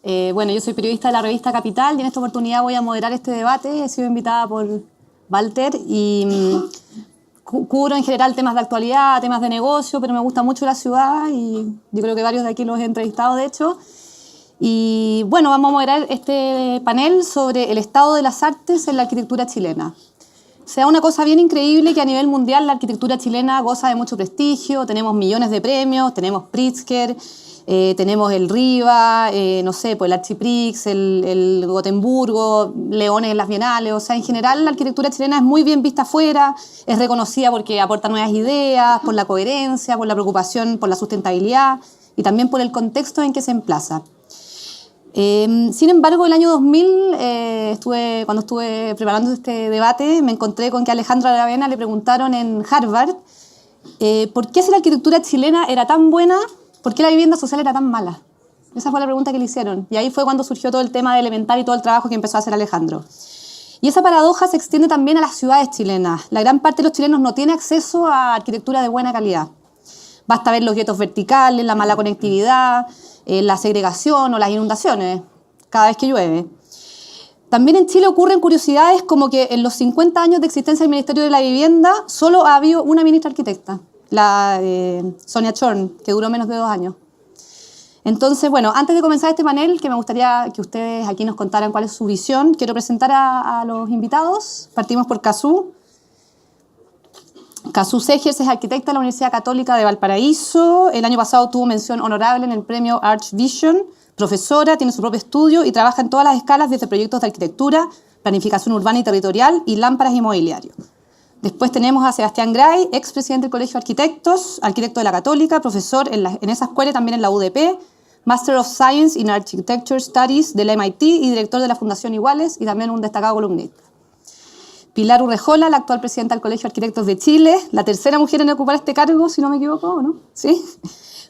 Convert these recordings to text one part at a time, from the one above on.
Bueno, yo soy periodista de la revista Capital y en esta oportunidad voy a moderar este debate. He sido invitada por Walter y cubro en general temas de actualidad, temas de negocio, pero me gusta mucho la ciudad y yo creo que varios de aquí los he entrevistado, de hecho. Y bueno, vamos a moderar este panel sobre el estado de las artes en la arquitectura chilena. Se da una cosa bien increíble que a nivel mundial la arquitectura chilena goza de mucho prestigio, tenemos millones de premios, tenemos Pritzker, tenemos el Riva, no sé, pues el Archiprix, el Gotemburgo, Leones en las Bienales. O sea, en general la arquitectura chilena es muy bien vista afuera, es reconocida porque aporta nuevas ideas, por la coherencia, por la preocupación por la sustentabilidad y también por el contexto en que se emplaza. Sin embargo, el año 2000, cuando estuve preparando este debate, me encontré con que a Alejandro Aravena le preguntaron en Harvard ¿por qué si la arquitectura chilena era tan buena, por qué la vivienda social era tan mala? Esa fue la pregunta que le hicieron. Y ahí fue cuando surgió todo el tema de Elemental y todo el trabajo que empezó a hacer Alejandro. Y esa paradoja se extiende también a las ciudades chilenas. La gran parte de los chilenos no tiene acceso a arquitectura de buena calidad. Basta ver los guetos verticales, la mala conectividad, la segregación o las inundaciones cada vez que llueve. También en Chile ocurren curiosidades como que en los 50 años de existencia del Ministerio de la Vivienda solo ha habido una ministra arquitecta, la Sonia Chorn, que duró menos de 2 años. Entonces, bueno, antes de comenzar este panel, que me gustaría que ustedes aquí nos contaran cuál es su visión, quiero presentar a los invitados. Partimos por Cazú. Cazú Segers es arquitecta de la Universidad Católica de Valparaíso. El año pasado tuvo mención honorable en el premio ArchVision. Profesora, tiene su propio estudio y trabaja en todas las escalas desde proyectos de arquitectura, planificación urbana y territorial y lámparas inmobiliarios. Después tenemos a Sebastián Gray, expresidente del Colegio de Arquitectos, arquitecto de la Católica, profesor en esa escuela y también en la UDP, Master of Science in Architecture Studies del MIT y director de la Fundación Iguales y también un destacado columnista. Pilar Urrejola, la actual presidenta del Colegio de Arquitectos de Chile, la tercera mujer en ocupar este cargo, si no me equivoco, ¿no? ¿Sí?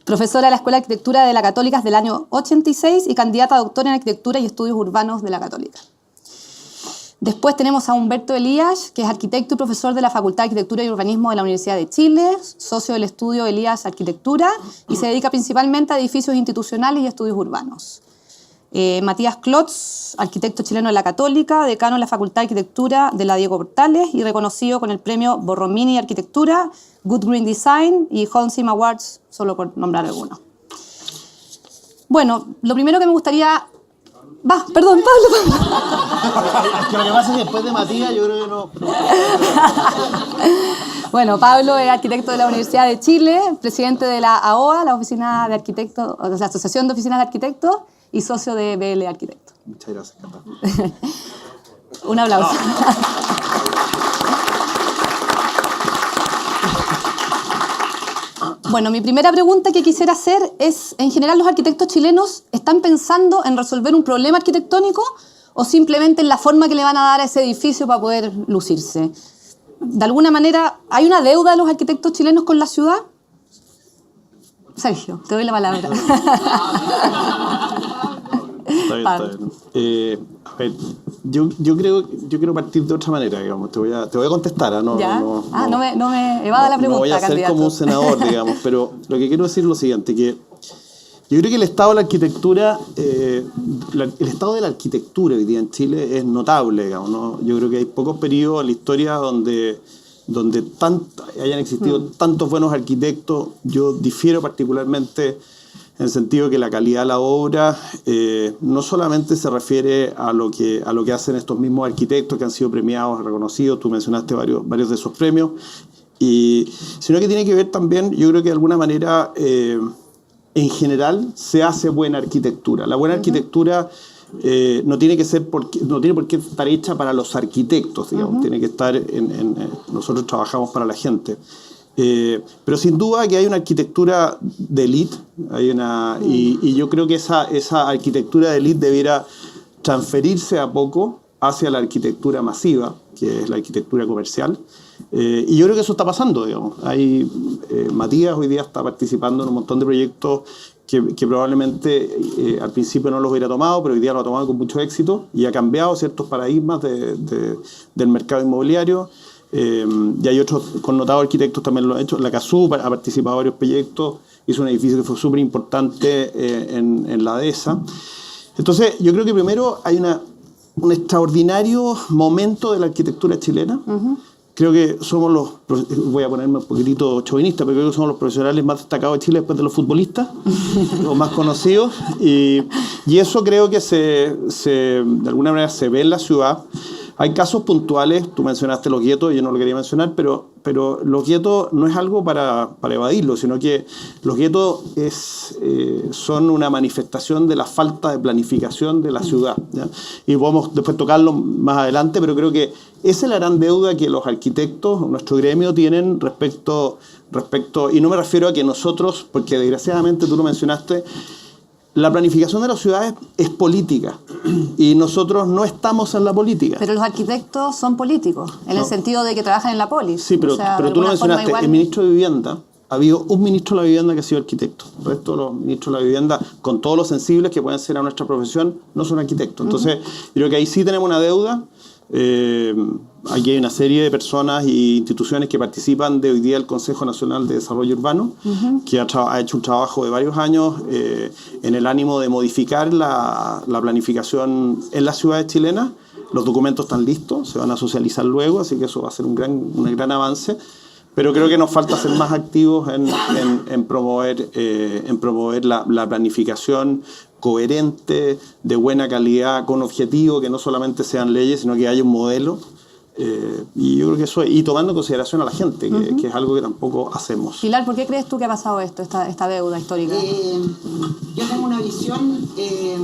Profesora de la Escuela de Arquitectura de la Católica desde el año 86 y candidata a doctora en Arquitectura y Estudios Urbanos de la Católica. Después tenemos a Humberto Elías, que es arquitecto y profesor de la Facultad de Arquitectura y Urbanismo de la Universidad de Chile, socio del estudio Elías Arquitectura y se dedica principalmente a edificios institucionales y estudios urbanos. Matías Klotz, arquitecto chileno de la Católica, decano de la Facultad de Arquitectura de la Diego Portales y reconocido con el premio Borromini Arquitectura, Good Green Design y Holcim Awards, solo por nombrar algunos. Bueno, lo primero que me gustaría... Perdón, Pablo. Que lo que pasa es que después de Matías yo creo que no... Bueno, Pablo es arquitecto de la Universidad de Chile, presidente de la AOA, la Oficina de Arquitectos, o sea, la Asociación de Oficinas de Arquitectos, y socio de BL Arquitecto. Muchas gracias, Cata. Un aplauso. Bueno, mi primera pregunta que quisiera hacer es, ¿en general los arquitectos chilenos están pensando en resolver un problema arquitectónico o simplemente en la forma que le van a dar a ese edificio para poder lucirse? De alguna manera, ¿hay una deuda de los arquitectos chilenos con la ciudad? Sergio, te doy la palabra. Está bien. A ver, yo quiero partir de otra manera, digamos. Te voy a contestar. ¿Ah? No me evada la pregunta, no voy a ser candidato. como un senador, digamos, pero lo que quiero decir es lo siguiente, que yo creo que el estado de la arquitectura, el estado de la arquitectura hoy día en Chile es notable, digamos, ¿no? Yo creo que hay pocos periodos en la historia donde hayan existido tantos buenos arquitectos. Yo difiero particularmente en el sentido que la calidad de la obra no solamente se refiere a lo que hacen estos mismos arquitectos que han sido premiados, reconocidos, tú mencionaste varios de esos premios, sino que tiene que ver también, yo creo que de alguna manera, en general, se hace buena arquitectura. La buena arquitectura no tiene por qué estar hecha para los arquitectos, digamos, tiene que estar nosotros trabajamos para la gente. Pero sin duda que hay una arquitectura de élite, y yo creo que esa arquitectura de élite debiera transferirse a poco hacia la arquitectura masiva, que es la arquitectura comercial. Y yo creo que eso está pasando, digamos. Matías hoy día está participando en un montón de proyectos que probablemente al principio no los hubiera tomado, pero hoy día lo ha tomado con mucho éxito y ha cambiado ciertos paradigmas del mercado inmobiliario. Y hay otros connotados arquitectos también lo han hecho. La Cazú ha participado en varios proyectos, hizo un edificio que fue súper importante en la dehesa. Entonces, yo creo que primero hay un extraordinario momento de la arquitectura chilena. Creo que somos voy a ponerme un poquitito chauvinista, pero creo que somos los profesionales más destacados de Chile después de los futbolistas, los más conocidos. Y eso creo que de alguna manera se ve en la ciudad. Hay casos puntuales, tú mencionaste los guetos, yo no lo quería mencionar, pero los guetos no es algo para evadirlo, sino que los guetos son una manifestación de la falta de planificación de la ciudad, ¿ya? Y podemos después tocarlo más adelante, pero creo que esa es la gran deuda que los arquitectos, nuestro gremio, tienen respecto, y no me refiero a que nosotros, porque desgraciadamente tú lo mencionaste, la planificación de las ciudades es política y nosotros no estamos en la política. Pero los arquitectos son políticos, en el sentido de que trabajan en la polis. Sí, pero tú lo mencionaste, igual... el ministro de Vivienda, ha habido un ministro de la Vivienda que ha sido arquitecto. El resto de los ministros de la Vivienda, con todos los sensibles que pueden ser a nuestra profesión, no son arquitectos. Entonces, creo que ahí sí tenemos una deuda. Aquí hay una serie de personas e instituciones que participan de hoy día el Consejo Nacional de Desarrollo Urbano, que ha hecho un trabajo de varios años en el ánimo de modificar la planificación en las ciudades chilenas. Los documentos están listos, se van a socializar luego, así que eso va a ser un gran avance. Pero creo que nos falta ser más activos en promover la planificación coherente, de buena calidad, con objetivo, que no solamente sean leyes, sino que haya un modelo. Y yo creo que eso, y tomando en consideración a la gente, que es algo que tampoco hacemos. Pilar, ¿por qué crees tú que ha pasado esto, esta deuda histórica? Yo tengo una visión que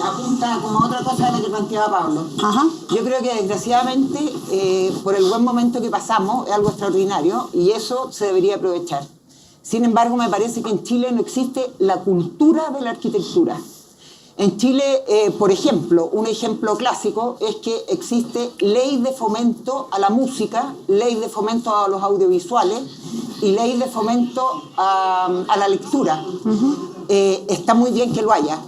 apunta como a otra cosa de la que planteaba Pablo. Ajá. Yo creo que desgraciadamente, por el buen momento que pasamos, es algo extraordinario y eso se debería aprovechar. Sin embargo, me parece que en Chile no existe la cultura de la arquitectura. En Chile, por ejemplo, un ejemplo clásico es que existe ley de fomento a la música, ley de fomento a los audiovisuales y ley de fomento a la lectura. Está muy bien que lo haya.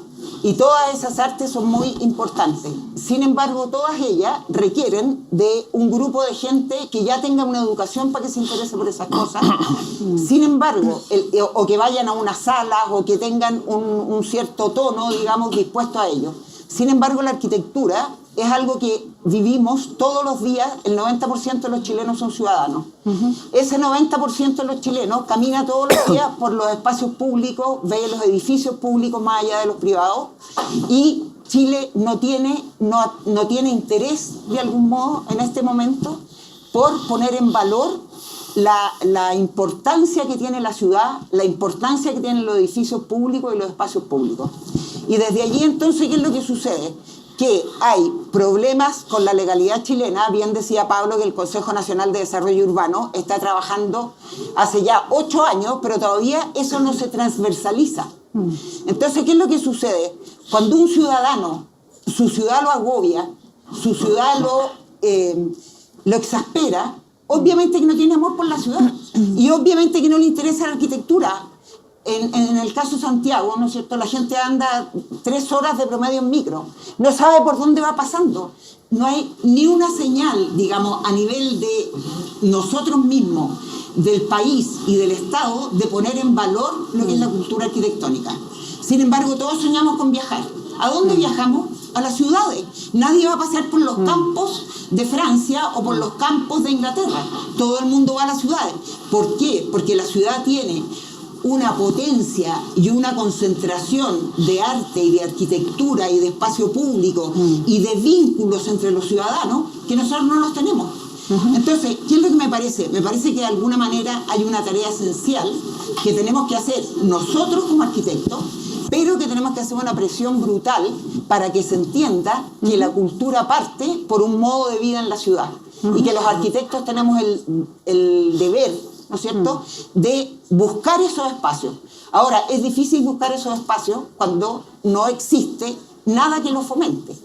Y todas esas artes son muy importantes. Sin embargo, todas ellas requieren de un grupo de gente que ya tenga una educación para que se interese por esas cosas. Sin embargo, o que vayan a unas salas o que tengan un cierto tono, digamos, dispuesto a ello. Sin embargo, la arquitectura es algo que vivimos todos los días. El 90% de los chilenos son ciudadanos. Ese 90% de los chilenos camina todos los días por los espacios públicos, ve los edificios públicos más allá de los privados, y Chile no tiene interés de algún modo en este momento por poner en valor la importancia que tiene la ciudad, la importancia que tienen los edificios públicos y los espacios públicos. Y desde allí entonces, ¿qué es lo que sucede? Que hay problemas con la legalidad chilena. Bien decía Pablo que el Consejo Nacional de Desarrollo Urbano está trabajando hace ya 8 años, pero todavía eso no se transversaliza. Entonces, ¿qué es lo que sucede? Cuando un ciudadano, su ciudad lo agobia, su ciudad lo exaspera, obviamente que no tiene amor por la ciudad y obviamente que no le interesa la arquitectura. En el caso Santiago, ¿no es cierto? La gente anda 3 horas de promedio en micro, no sabe por dónde va pasando. No hay ni una señal, digamos, a nivel de nosotros mismos, del país y del Estado, de poner en valor lo que es la cultura arquitectónica. Sin embargo, todos soñamos con viajar. ¿A dónde viajamos? A las ciudades. Nadie va a pasar por los campos de Francia o por los campos de Inglaterra. Todo el mundo va a las ciudades. ¿Por qué? Porque la ciudad tiene una potencia y una concentración de arte y de arquitectura y de espacio público y de vínculos entre los ciudadanos que nosotros no los tenemos. Entonces, ¿qué es lo que me parece? Me parece que de alguna manera hay una tarea esencial que tenemos que hacer nosotros como arquitectos, pero que tenemos que hacer una presión brutal para que se entienda que la cultura parte por un modo de vida en la ciudad y que los arquitectos tenemos el deber, ¿no es cierto?, de buscar esos espacios. Ahora, es difícil buscar esos espacios cuando no existe nada que los fomente.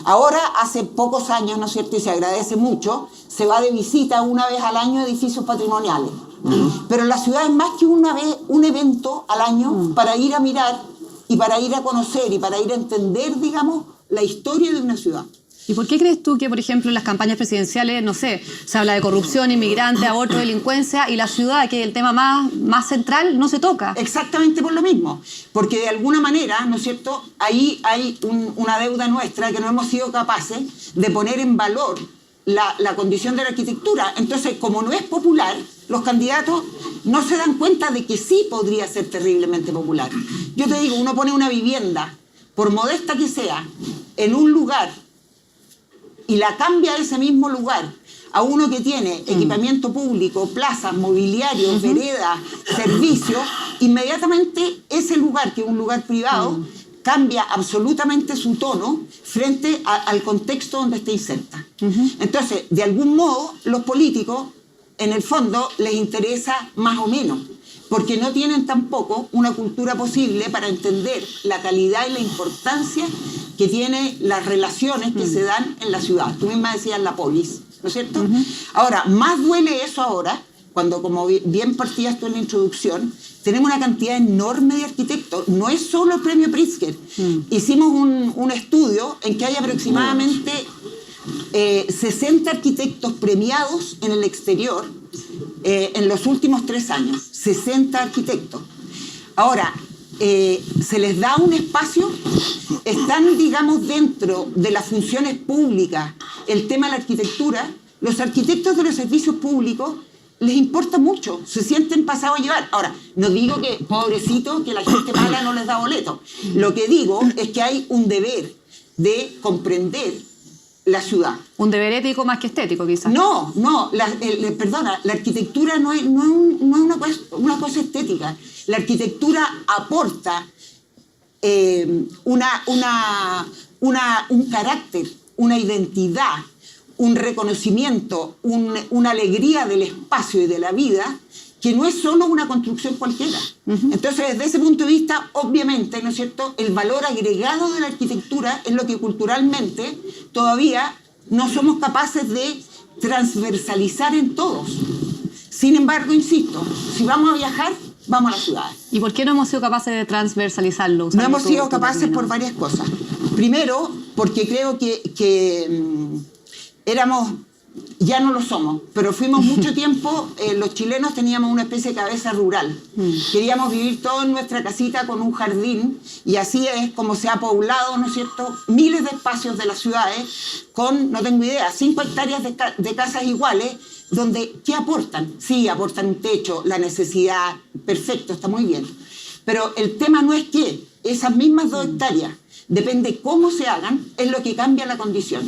Ahora, hace pocos años, ¿no es cierto?, y se agradece mucho, se va de visita una vez al año a edificios patrimoniales. Pero la ciudad es más que una vez un evento al año para ir a mirar y para ir a conocer y para ir a entender, digamos, la historia de una ciudad. ¿Y por qué crees tú que, por ejemplo, en las campañas presidenciales, no sé, se habla de corrupción, inmigrantes, aborto, delincuencia, y la ciudad, que es el tema más central, no se toca? Exactamente por lo mismo, porque de alguna manera, ¿no es cierto?, ahí hay una deuda nuestra que no hemos sido capaces de poner en valor la condición de la arquitectura. Entonces, como no es popular, los candidatos no se dan cuenta de que sí podría ser terriblemente popular. Yo te digo, uno pone una vivienda, por modesta que sea, en un lugar y la cambia a ese mismo lugar a uno que tiene equipamiento público, plazas, mobiliario, veredas, servicios, inmediatamente ese lugar, que es un lugar privado, cambia absolutamente su tono frente al contexto donde está inserta. Entonces, de algún modo, los políticos, en el fondo, les interesa más o menos, porque no tienen tampoco una cultura posible para entender la calidad y la importancia que tienen las relaciones que se dan en la ciudad. Tú misma decías la polis, ¿no es cierto? Ahora, más duele eso ahora, cuando, como bien partías tú en la introducción, tenemos una cantidad enorme de arquitectos. No es solo el premio Pritzker. Hicimos un estudio en que hay aproximadamente 60 arquitectos premiados en el exterior en los últimos 3 años. 60 arquitectos. Ahora, se les da un espacio, están, digamos, dentro de las funciones públicas, el tema de la arquitectura. Los arquitectos de los servicios públicos les importa mucho, se sienten pasados a llevar. Ahora, no digo que, pobrecito, que la gente mala no les da boleto. Lo que digo es que hay un deber de comprender la ciudad. Un deber ético más que estético, quizás. No, perdona, la arquitectura no es una cosa estética. La arquitectura aporta un carácter, una identidad, un reconocimiento, una alegría del espacio y de la vida, que no es solo una construcción cualquiera. Entonces, desde ese punto de vista, obviamente, ¿no es cierto?, el valor agregado de la arquitectura es lo que culturalmente todavía no somos capaces de transversalizar en todos. Sin embargo, insisto, si vamos a viajar, vamos a las ciudades. ¿Y por qué no hemos sido capaces de transversalizarlo? No hemos sido capaces por varias cosas. Primero, porque creo que ya no lo somos, pero fuimos mucho tiempo, los chilenos teníamos una especie de cabeza rural. Queríamos vivir todo en nuestra casita con un jardín, y así es como se ha poblado, ¿no es cierto?, miles de espacios de las ciudades con, no tengo idea, 5 hectáreas de casas iguales, donde, ¿qué aportan? Sí, aportan un techo, la necesidad, perfecto, está muy bien. Pero el tema no es que esas mismas 2 hectáreas, depende cómo se hagan, es lo que cambia la condición.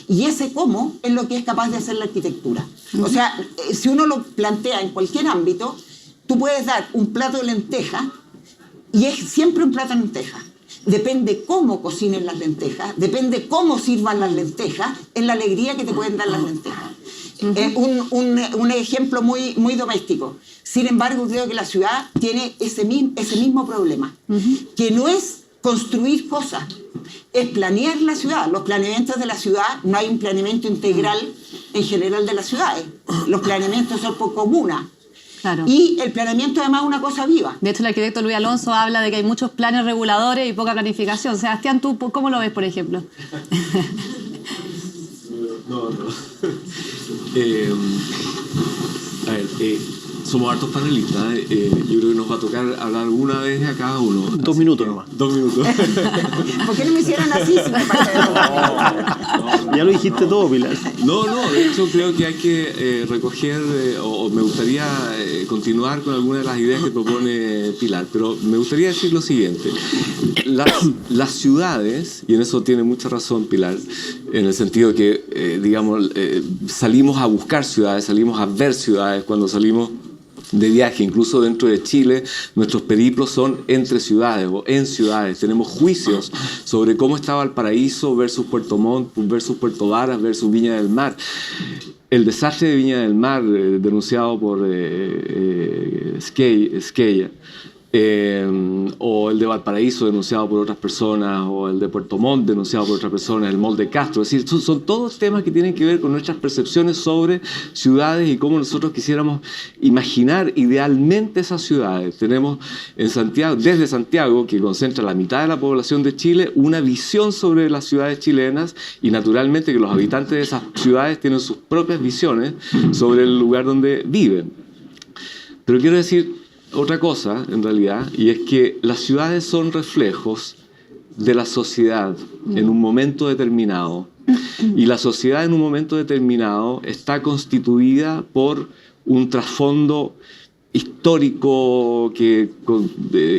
Y ese cómo es lo que es capaz de hacer la arquitectura. O sea, si uno lo plantea en cualquier ámbito, tú puedes dar un plato de lenteja y es siempre un plato de lenteja. Depende cómo cocinen las lentejas, depende cómo sirvan las lentejas, es la alegría que te pueden dar las lentejas. Un ejemplo muy, muy doméstico. Sin embargo, creo que la ciudad tiene ese mismo problema, que no es construir cosas, es planear la ciudad. Los planeamientos de la ciudad, no hay un planeamiento integral en general de las ciudades. Los planeamientos son por comuna. Claro. Y el planeamiento además es una cosa viva. De hecho, el arquitecto Luis Alonso habla de que hay muchos planes reguladores y poca planificación. Sebastián, ¿tú cómo lo ves, por ejemplo? No. A ver, somos hartos panelistas. Yo creo que nos va a tocar hablar alguna vez a cada uno. 2 minutos nomás. 2 minutos. ¿Por qué no me hicieron así si me parece? Ya lo dijiste todo, Pilar. No, de hecho creo que hay que recoger, o me gustaría continuar con algunas de las ideas que propone Pilar, pero me gustaría decir lo siguiente. Las ciudades, y en eso tiene mucha razón Pilar, en el sentido que, salimos a buscar ciudades, salimos a ver ciudades cuando salimos de viaje, incluso dentro de Chile, nuestros periplos son entre ciudades o en ciudades. Tenemos juicios sobre cómo está Valparaíso versus Puerto Montt, versus Puerto Varas, versus Viña del Mar. El desastre de Viña del Mar, denunciado por Esquella, o el de Valparaíso denunciado por otras personas, o el de Puerto Montt denunciado por otras personas, el Mall de Castro. Es decir, son todos temas que tienen que ver con nuestras percepciones sobre ciudades y cómo nosotros quisiéramos imaginar idealmente esas ciudades. Tenemos en Santiago, desde Santiago, que concentra la mitad de la población de Chile, una visión sobre las ciudades chilenas, y naturalmente que los habitantes de esas ciudades tienen sus propias visiones sobre el lugar donde viven. Pero quiero decir otra cosa, en realidad, y es que las ciudades son reflejos de la sociedad en un momento determinado. Y la sociedad en un momento determinado está constituida por un trasfondo histórico que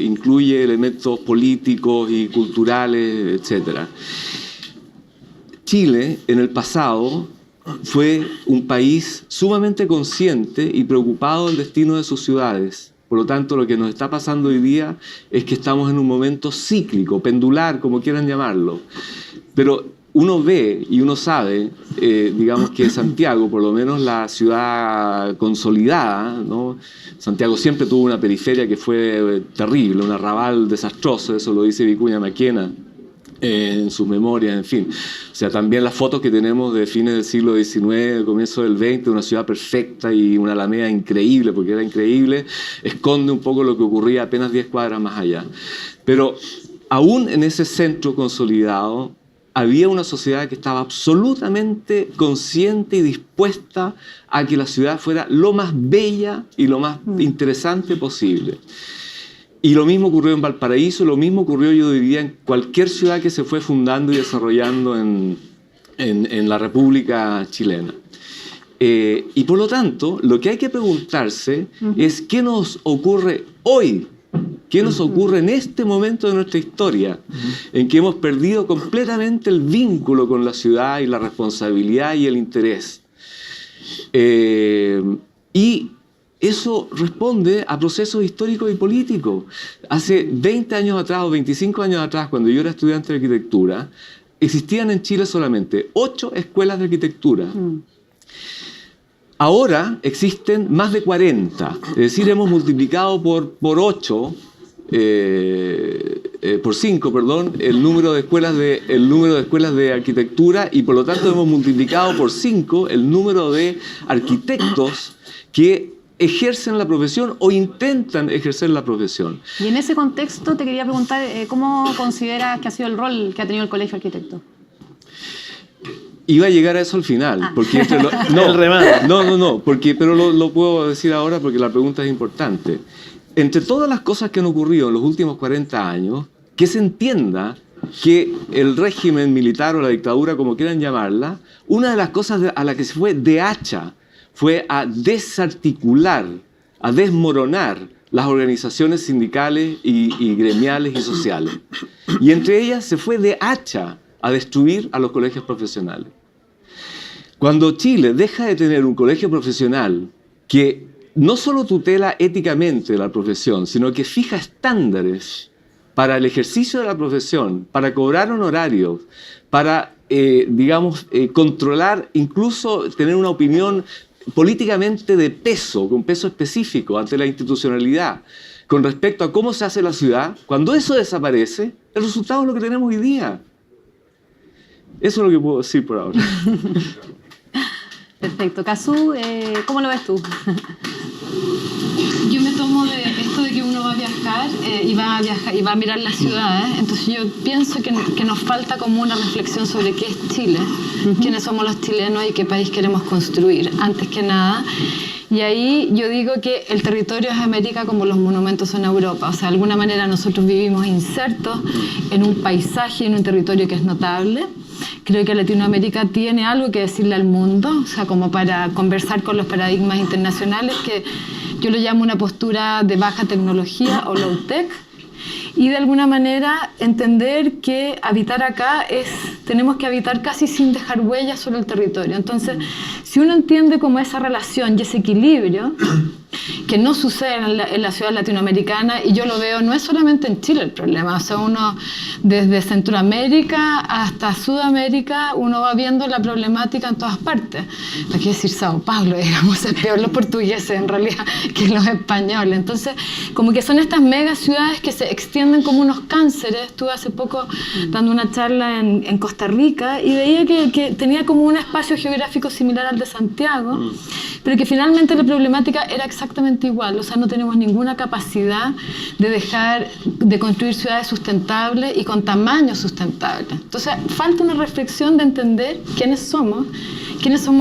incluye elementos políticos y culturales, etc. Chile, en el pasado, fue un país sumamente consciente y preocupado del destino de sus ciudades. Por lo tanto, lo que nos está pasando hoy día es que estamos en un momento cíclico, pendular, como quieran llamarlo. Pero uno ve y uno sabe, digamos que Santiago, por lo menos la ciudad consolidada, ¿no? Santiago siempre tuvo una periferia que fue terrible, un arrabal desastroso, eso lo dice Vicuña Maquena en sus memorias, en fin. O sea, también las fotos que tenemos de fines del siglo XIX, comienzo del XX, una ciudad perfecta y una alameda increíble, porque era increíble, esconde un poco lo que ocurría apenas 10 cuadras más allá. Pero aún en ese centro consolidado, había una sociedad que estaba absolutamente consciente y dispuesta a que la ciudad fuera lo más bella y lo más interesante posible. Y lo mismo ocurrió en Valparaíso, lo mismo ocurrió, yo diría, en cualquier ciudad que se fue fundando y desarrollando en la República Chilena. Y por lo tanto, lo que hay que preguntarse es qué nos ocurre hoy, qué nos ocurre en este momento de nuestra historia, en que hemos perdido completamente el vínculo con la ciudad y la responsabilidad y el interés. Y eso responde a procesos históricos y políticos. Hace 20 años atrás o 25 años atrás, cuando yo era estudiante de arquitectura, existían en Chile solamente 8 escuelas de arquitectura. Ahora existen más de 40. Es decir, hemos multiplicado por 5, perdón, el número de escuelas de arquitectura, y por lo tanto hemos multiplicado por 5 el número de arquitectos que ejercen la profesión o intentan ejercer la profesión. Y en ese contexto te quería preguntar, ¿cómo consideras que ha sido el rol que ha tenido el Colegio de Arquitectos? Iba a llegar a eso al final, porque pero lo puedo decir ahora porque la pregunta es importante. Entre todas las cosas que han ocurrido en los últimos 40 años, que se entienda que el régimen militar o la dictadura, como quieran llamarla, una de las cosas a la que se fue de hacha fue a desarticular, a desmoronar las organizaciones sindicales y gremiales y sociales. Y entre ellas se fue de hacha a destruir a los colegios profesionales. Cuando Chile deja de tener un colegio profesional que no solo tutela éticamente la profesión, sino que fija estándares para el ejercicio de la profesión, para cobrar honorarios, para, controlar, incluso tener una opinión políticamente de peso, con peso específico ante la institucionalidad, con respecto a cómo se hace la ciudad, cuando eso desaparece, el resultado es lo que tenemos hoy día. Eso es lo que puedo decir por ahora. Perfecto. Cazzu, ¿cómo lo ves tú? Yo me tomo de esto de que uno va a viajar y va a mirar las ciudades. Entonces yo pienso que nos falta como una reflexión sobre qué es Chile, quiénes somos los chilenos y qué país queremos construir, antes que nada. Y ahí yo digo que el territorio es América como los monumentos son Europa. O sea, de alguna manera nosotros vivimos insertos en un paisaje, en un territorio que es notable. Creo que Latinoamérica tiene algo que decirle al mundo, o sea, como para conversar con los paradigmas internacionales, que yo lo llamo una postura de baja tecnología o low tech, y de alguna manera entender que habitar acá tenemos que habitar casi sin dejar huellas sobre el territorio. Entonces, si uno entiende como esa relación y ese equilibrio, que no sucede en la ciudad latinoamericana, y yo lo veo, no es solamente en Chile el problema, o sea, uno desde Centroamérica hasta Sudamérica, uno va viendo la problemática en todas partes. No quiero decir Sao Paulo, digamos, es peor los portugueses en realidad que los españoles. Entonces, como que son estas mega ciudades que se extienden como unos cánceres. Estuve hace poco dando una charla en Costa Rica y veía que tenía como un espacio geográfico similar al de Santiago, pero que finalmente la problemática era exactamente igual. O sea, no tenemos ninguna capacidad de construir ciudades sustentables y con tamaño sustentable. Entonces, falta una reflexión de entender quiénes somos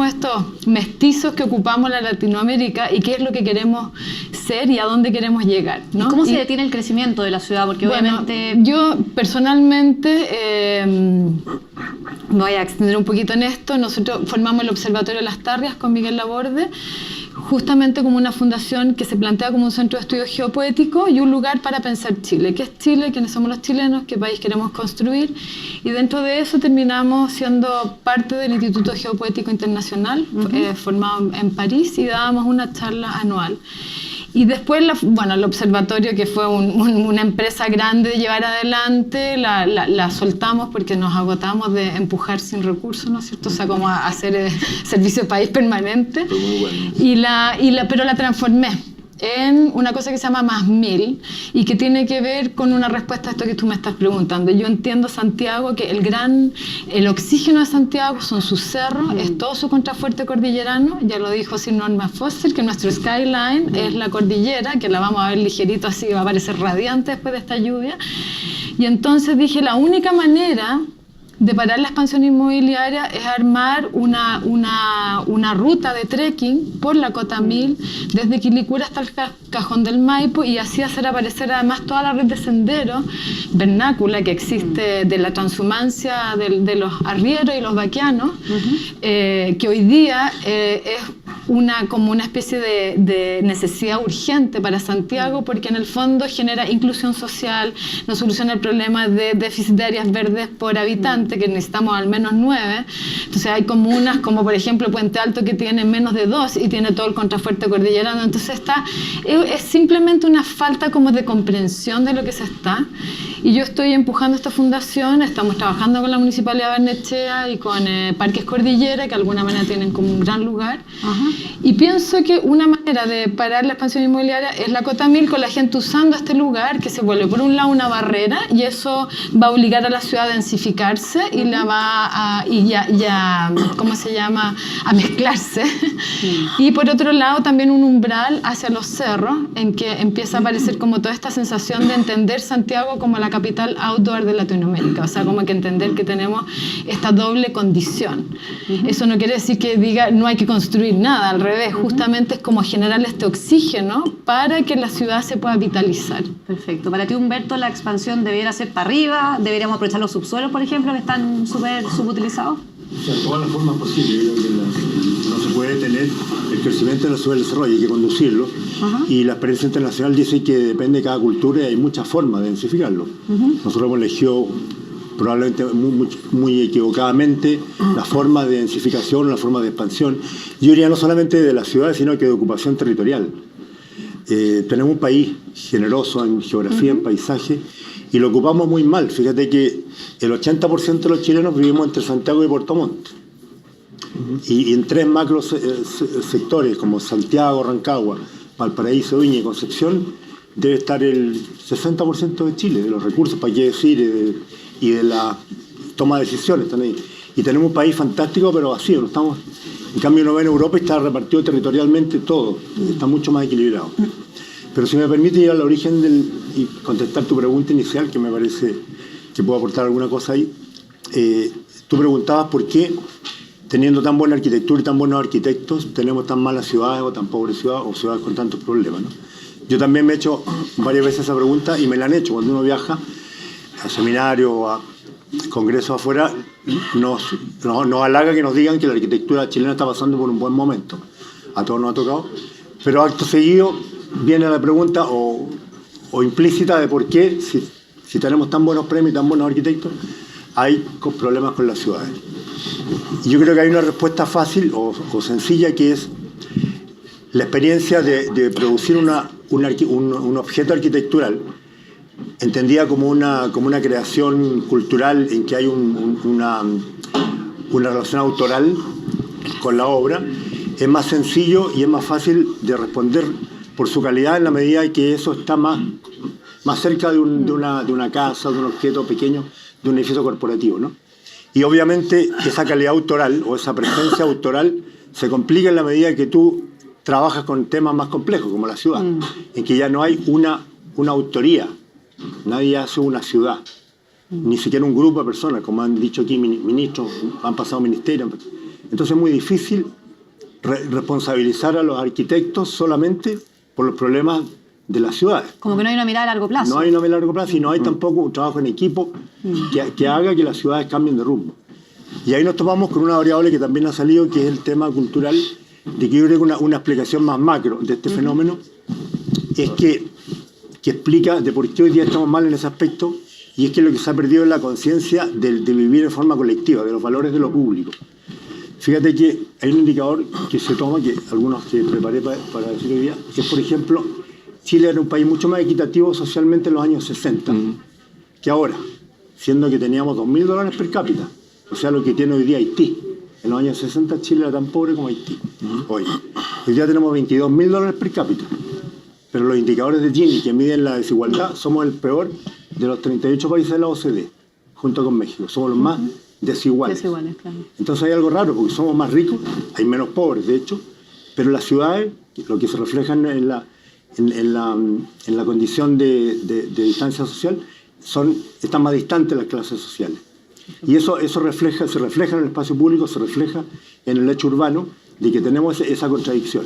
estos mestizos que ocupamos la Latinoamérica y qué es lo que queremos ser y a dónde queremos llegar, ¿no? ¿Y cómo se detiene el crecimiento de la ciudad? Porque obviamente... Yo personalmente me voy a extender un poquito en esto. Nosotros formamos el Observatorio Las Tarrias con Miguel Laborde, justamente como una fundación que se plantea como un centro de estudio geopoético y un lugar para pensar Chile. ¿Qué es Chile? ¿Quiénes somos los chilenos? ¿Qué país queremos construir? Y dentro de eso terminamos siendo parte del Instituto Geopoético Internacional, formado en París, y dábamos una charla anual. Y después, el observatorio, que fue una empresa grande de llevar adelante, la soltamos porque nos agotamos de empujar sin recursos, ¿no es cierto? O sea, como hacer servicio de país permanente. Fue muy bueno. Pero la transformé en una cosa que se llama Más Mil y que tiene que ver con una respuesta a esto que tú me estás preguntando. Yo entiendo Santiago que el oxígeno de Santiago son sus cerros, es todo su contrafuerte cordillerano. Ya lo dijo Sir Norman Foster, que nuestro skyline es la cordillera, que la vamos a ver ligerito así, va a parecer radiante después de esta lluvia. Y entonces dije, la única manera de parar la expansión inmobiliaria es armar una ruta de trekking por la Cota 1000 desde Quilicura hasta el Cajón del Maipo, y así hacer aparecer además toda la red de senderos vernácula que existe de la transhumancia de los arrieros y los vaquianos, que hoy día es como una especie de necesidad urgente para Santiago, porque en el fondo genera inclusión social, nos soluciona el problema de déficit de áreas verdes por habitante, que necesitamos al menos 9. Entonces hay comunas como por ejemplo Puente Alto que tiene menos de 2 y tiene todo el contrafuerte cordillerano. Entonces es simplemente una falta como de comprensión de lo que se está. Y yo estoy empujando esta fundación, estamos trabajando con la Municipalidad de Barnechea y con Parques Cordillera, que de alguna manera tienen como un gran lugar. Y pienso que una manera de parar la expansión inmobiliaria es la Cota 1000, con la gente usando este lugar que se vuelve por un lado una barrera, y eso va a obligar a la ciudad a densificarse y la va a ¿cómo se llama?, a mezclarse. Y por otro lado también un umbral hacia los cerros, en que empieza a aparecer como toda esta sensación de entender Santiago como la capital outdoor de Latinoamérica. O sea, como que entender que tenemos esta doble condición. Eso no quiere decir que diga no hay que construir nada, al revés, justamente es como generar este oxígeno para que la ciudad se pueda vitalizar. Perfecto. Para ti, Humberto, la expansión debería ser para arriba, deberíamos aprovechar los subsuelos, por ejemplo, que están súper subutilizados. O sea, todas las formas posibles. Yo creo que no se puede tener el crecimiento de la ciudad del desarrollo, hay que conducirlo. Y la experiencia internacional dice que depende de cada cultura y hay muchas formas de densificarlo. Nosotros hemos elegido probablemente muy equivocadamente la forma de densificación, la forma de expansión. Yo diría no solamente de las ciudades, sino que de ocupación territorial. Tenemos un país generoso en geografía, en paisaje, y lo ocupamos muy mal. Fíjate que el 80% de los chilenos vivimos entre Santiago y Puerto Montt. Y en 3 macro sectores como Santiago, Rancagua, Valparaíso, Viña y Concepción debe estar el 60% de Chile, de los recursos, para qué decir, y de la toma de decisiones también. Y tenemos un país fantástico pero vacío. No estamos, en cambio uno ve en Europa y está repartido territorialmente todo, está mucho más equilibrado. Pero si me permite ir al origen y contestar tu pregunta inicial, que me parece que puedo aportar alguna cosa ahí. Tú preguntabas por qué, teniendo tan buena arquitectura y tan buenos arquitectos, tenemos tan malas ciudades o tan pobres ciudades o ciudades con tantos problemas, ¿no? Yo también me he hecho varias veces esa pregunta y me la han hecho. Cuando uno viaja a seminarios o a congresos afuera, nos halaga que nos digan que la arquitectura chilena está pasando por un buen momento. A todos nos ha tocado. Pero acto seguido viene la pregunta o implícita de por qué, si tenemos tan buenos premios y tan buenos arquitectos, hay problemas con las ciudades. Y yo creo que hay una respuesta fácil o sencilla, que es la experiencia de producir un objeto arquitectural entendida como una creación cultural en que hay una relación autoral con la obra, es más sencillo y es más fácil de responder por su calidad en la medida que eso está más cerca de una casa, de un objeto pequeño, de un edificio corporativo, ¿no? Y obviamente esa calidad autoral o esa presencia autoral se complica en la medida que tú trabajas con temas más complejos, como la ciudad, en que ya no hay una autoría. Nadie hace una ciudad, ni siquiera un grupo de personas, como han dicho aquí ministros, han pasado ministerios. Entonces es muy difícil responsabilizar a los arquitectos solamente por los problemas de las ciudades. Como que no hay una mirada a largo plazo. No hay una mirada a largo plazo y no hay tampoco un trabajo en equipo que haga que las ciudades cambien de rumbo. Y ahí nos topamos con una variable que también ha salido, que es el tema cultural, de que yo creo que una explicación más macro de este fenómeno es que explica de por qué hoy día estamos mal en ese aspecto, y es que lo que se ha perdido es la conciencia de vivir en forma colectiva, de los valores de lo público. Fíjate que hay un indicador que se toma, que algunos que preparé para decir hoy día, que es, por ejemplo, Chile era un país mucho más equitativo socialmente en los años 60 que ahora, siendo que teníamos $2.000 per cápita, o sea, lo que tiene hoy día Haití. En los años 60 Chile era tan pobre como Haití. Hoy día tenemos $22.000 per cápita. Pero los indicadores de Gini que miden la desigualdad, somos el peor de los 38 países de la OCDE, junto con México. Somos los más desiguales. Claro. Entonces hay algo raro, porque somos más ricos, hay menos pobres, de hecho, pero las ciudades, lo que se refleja en la condición de distancia social, están más distantes las clases sociales. Y eso se refleja en el espacio público, se refleja en el hecho urbano, de que tenemos esa contradicción.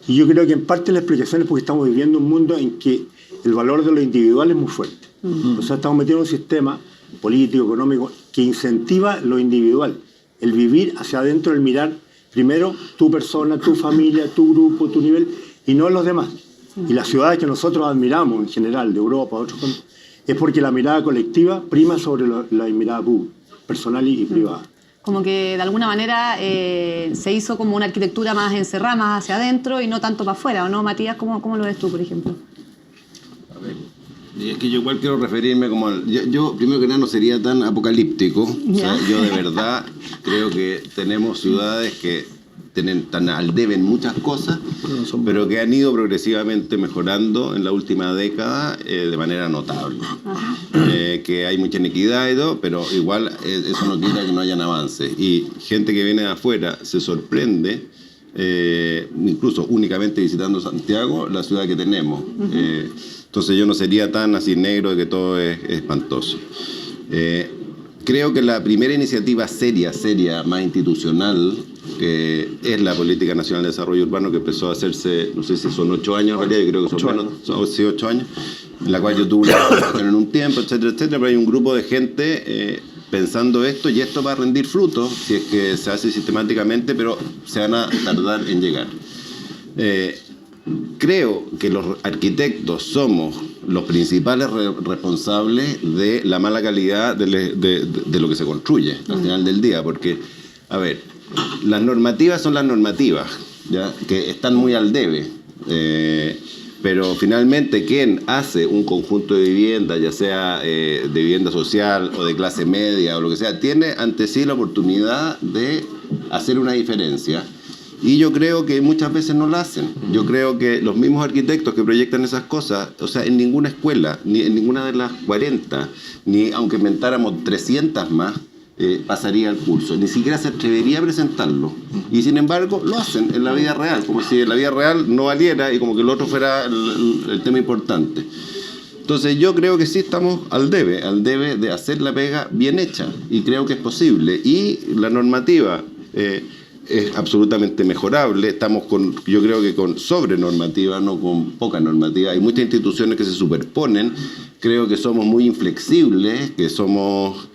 Y yo creo que en parte la explicación es porque estamos viviendo un mundo en que el valor de lo individual es muy fuerte. O sea, estamos metidos en un sistema político, económico, que incentiva lo individual. El vivir hacia adentro, el mirar primero tu persona, tu familia, tu grupo, tu nivel, y no los demás. Y las ciudades que nosotros admiramos en general, de Europa, otros países, es porque la mirada colectiva prima sobre la mirada personal y privada. Como que de alguna manera se hizo como una arquitectura más encerrada, más hacia adentro y no tanto para afuera, ¿o no, Matías? ¿Cómo lo ves tú, por ejemplo? A ver, y es que yo igual quiero referirme como... Yo primero que nada no sería tan apocalíptico. O sea, yo de verdad creo que tenemos ciudades que están al debe en muchas cosas, pero que han ido progresivamente mejorando en la última década de manera notable. Que hay mucha inequidad y todo, pero igual eso no quita que no hayan avances. Y gente que viene de afuera se sorprende, incluso únicamente visitando Santiago, la ciudad que tenemos. Entonces yo no sería tan así negro de que todo es espantoso. Creo que la primera iniciativa seria, más institucional, es la Política Nacional de Desarrollo Urbano, que empezó a hacerse, no sé si son 8 años en realidad, yo creo que son menos, 8 años, en la cual yo tuve una participación en un tiempo, etcétera, pero hay un grupo de gente pensando esto, y esto va a rendir frutos si es que se hace sistemáticamente, pero se van a tardar en llegar. Creo que los arquitectos somos los principales responsables de la mala calidad de lo que se construye al final del día, porque, a ver, las normativas son las normativas, ¿ya? Que están muy al debe, pero finalmente quien hace un conjunto de viviendas, ya sea de vivienda social o de clase media o lo que sea, tiene ante sí la oportunidad de hacer una diferencia. Y yo creo que muchas veces no la hacen. Yo creo que los mismos arquitectos que proyectan esas cosas, o sea, en ninguna escuela, ni en ninguna de las 40, ni aunque inventáramos 300 más, pasaría el curso. Ni siquiera se atrevería a presentarlo. Y sin embargo, lo hacen en la vida real, como si en la vida real no valiera y como que el otro fuera el tema importante. Entonces yo creo que sí estamos al debe de hacer la pega bien hecha. Y creo que es posible. Y la normativa... es absolutamente mejorable. Estamos yo creo que con sobrenormativa, no con poca normativa. Hay muchas instituciones que se superponen. Creo que somos muy inflexibles, que somos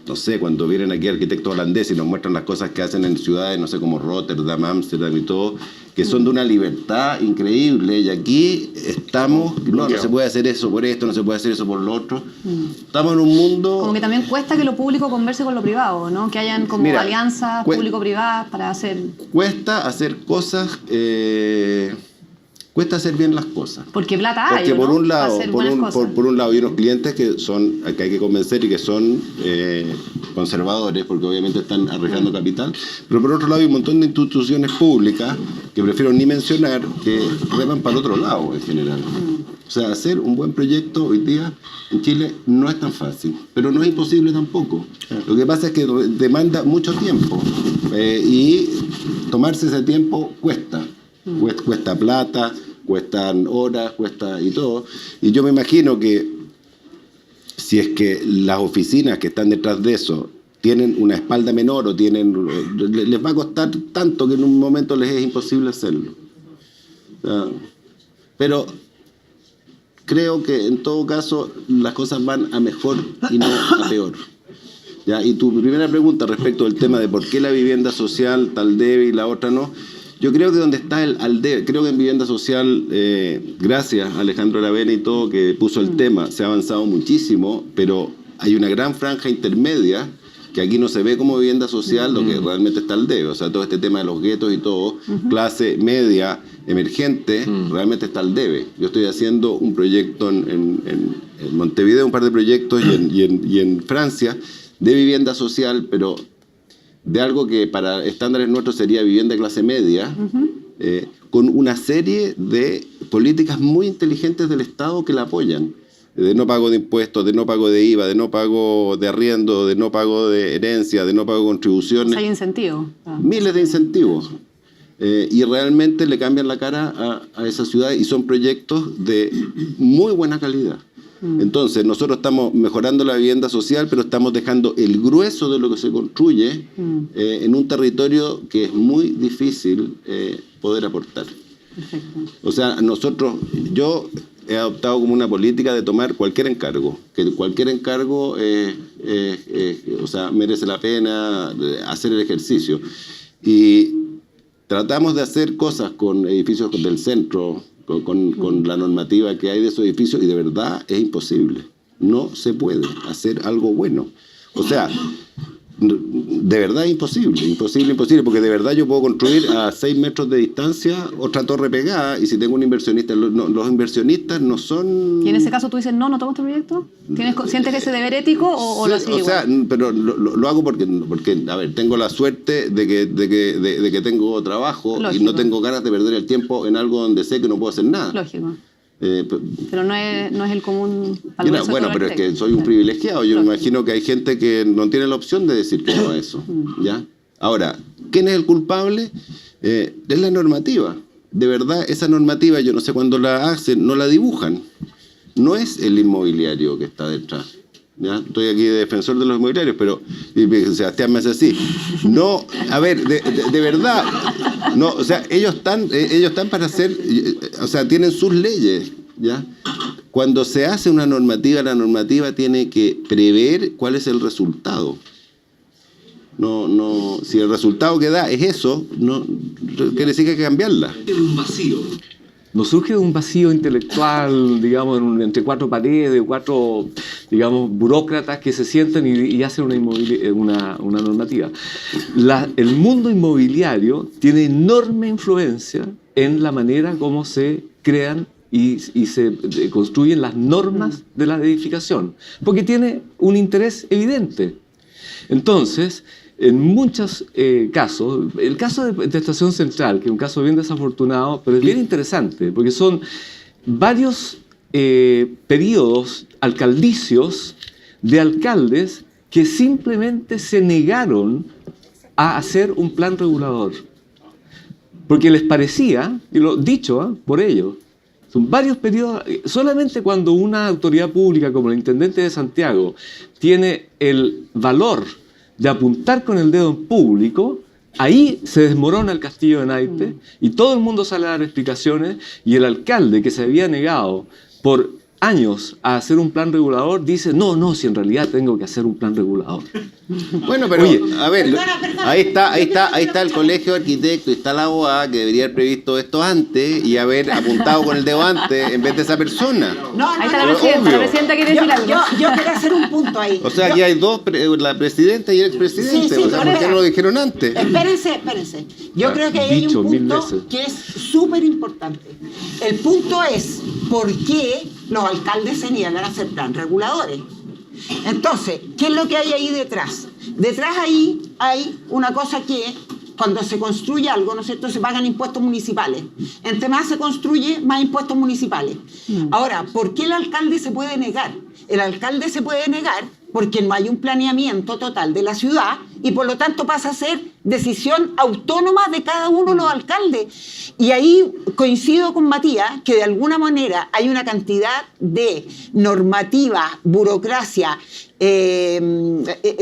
no sé, cuando vienen aquí arquitectos holandeses y nos muestran las cosas que hacen en ciudades, no sé, como Rotterdam, Ámsterdam y todo, que son de una libertad increíble, y aquí estamos, no se puede hacer eso por esto, no se puede hacer eso por lo otro. Estamos en un mundo... Como que también cuesta que lo público converse con lo privado, ¿no? Que hayan como alianzas público-privadas para hacer... Cuesta hacer cosas... cuesta hacer bien las cosas. Porque plata hay, porque por ¿no? un lado, por un lado hay unos clientes que hay que convencer y que son conservadores, porque obviamente están arriesgando capital, pero por otro lado hay un montón de instituciones públicas que prefiero ni mencionar, que reman para el otro lado en general. O sea, hacer un buen proyecto hoy día en Chile no es tan fácil, pero no es imposible tampoco. Lo que pasa es que demanda mucho tiempo, y tomarse ese tiempo cuesta. Cuesta plata, cuestan horas, cuesta y todo. Y yo me imagino que si es que las oficinas que están detrás de eso tienen una espalda menor o les va a costar tanto que en un momento les es imposible hacerlo. Pero creo que en todo caso las cosas van a mejor y no a peor. ¿Ya? Y tu primera pregunta respecto del tema de por qué la vivienda social tal debe y la otra no. Yo creo que donde está creo que en vivienda social, gracias a Alejandro Aravena y todo que puso el tema, se ha avanzado muchísimo, pero hay una gran franja intermedia que aquí no se ve como vivienda social, lo que realmente está al debe. O sea, todo este tema de los guetos y todo, clase media, emergente, realmente está al debe. Yo estoy haciendo un proyecto en Montevideo, un par de proyectos, y en Francia, de vivienda social, pero de algo que para estándares nuestros sería vivienda de clase media, con una serie de políticas muy inteligentes del Estado que la apoyan, de no pago de impuestos, de no pago de IVA, de no pago de arriendo, de no pago de herencia, de no pago de contribuciones. Hay incentivos. Miles de incentivos. Y realmente le cambian la cara a esa ciudad, y son proyectos de muy buena calidad. Entonces, nosotros estamos mejorando la vivienda social, pero estamos dejando el grueso de lo que se construye en un territorio que es muy difícil poder aportar. Perfecto. O sea, yo he adoptado como una política de tomar cualquier encargo, que cualquier encargo o sea, merece la pena hacer el ejercicio. Y tratamos de hacer cosas con edificios del centro, con la normativa que hay de esos edificios, y de verdad es imposible. No se puede hacer algo bueno. O sea, de verdad es imposible, porque de verdad yo puedo construir a 6 metros de distancia otra torre pegada, y si tengo un inversionista, los inversionistas no son... ¿Y en ese caso tú dices, no tomo este proyecto? ¿Sientes que ese deber ético o lo haces igual? O sea, pero lo hago porque, a ver, tengo la suerte de que tengo trabajo. Lógico. Y no tengo ganas de perder el tiempo en algo donde sé que no puedo hacer nada. Lógico. Pero no es el común. Bueno, pero es que soy un privilegiado. Yo me imagino que hay gente que no tiene la opción de decir que no a eso. ¿Ya? Ahora, ¿quién es el culpable? Es la normativa. De verdad, esa normativa, yo no sé cuándo la hacen, no la dibujan. No es el inmobiliario que está detrás. ¿Ya? Estoy aquí de defensor de los inmobiliarios, pero Sebastián me hace así. No, a ver, de verdad. No, o sea, ellos están para hacer, o sea, tienen sus leyes, ¿ya? Cuando se hace una normativa, la normativa tiene que prever cuál es el resultado. No, si el resultado que da es eso, no quiere decir que hay que cambiarla. Un vacío. Nos surge un vacío intelectual, digamos, entre 4 paredes, 4, digamos, burócratas que se sientan y hacen una normativa. El mundo inmobiliario tiene enorme influencia en la manera como se crean y se construyen las normas de la edificación, porque tiene un interés evidente. Entonces, en muchos casos, el caso de Estación Central, que es un caso bien desafortunado, pero es bien interesante, porque son varios periodos alcaldicios de alcaldes que simplemente se negaron a hacer un plan regulador, porque les parecía, y lo dicho por ellos, son varios periodos, solamente cuando una autoridad pública como el Intendente de Santiago tiene el valor de apuntar con el dedo en público, ahí se desmorona el castillo de naipes y todo el mundo sale a dar explicaciones, y el alcalde que se había negado por años a hacer un plan regulador, dice, no, si en realidad tengo que hacer un plan regulador. Bueno, pero Oye, a ver, Perdona. ahí está el colegio de arquitectos y está la abogada que debería haber previsto esto antes y haber apuntado con el dedo antes en vez de esa persona. Ahí está la Pero presidenta. obvio. La presidenta quiere decir algo. Yo quiero hacer un punto ahí. O sea, aquí hay dos, la presidenta y el expresidente. Sí, O sea, pero ¿por qué no lo dijeron antes? Espérense. Yo creo que ahí hay Dicho un 1000 punto veces. que es súper importante. El punto es por qué los alcaldes se niegan a hacer plan reguladores. Entonces, ¿qué es lo que hay ahí detrás? Detrás ahí hay una cosa que cuando se construye algo, ¿no es cierto?, se pagan impuestos municipales. Entre más se construye, más impuestos municipales. Ahora, ¿por qué el alcalde se puede negar? El alcalde se puede negar porque no hay un planeamiento total de la ciudad y por lo tanto pasa a ser decisión autónoma de cada uno de los alcaldes. Y ahí coincido con Matías que de alguna manera hay una cantidad de normativa, burocracia,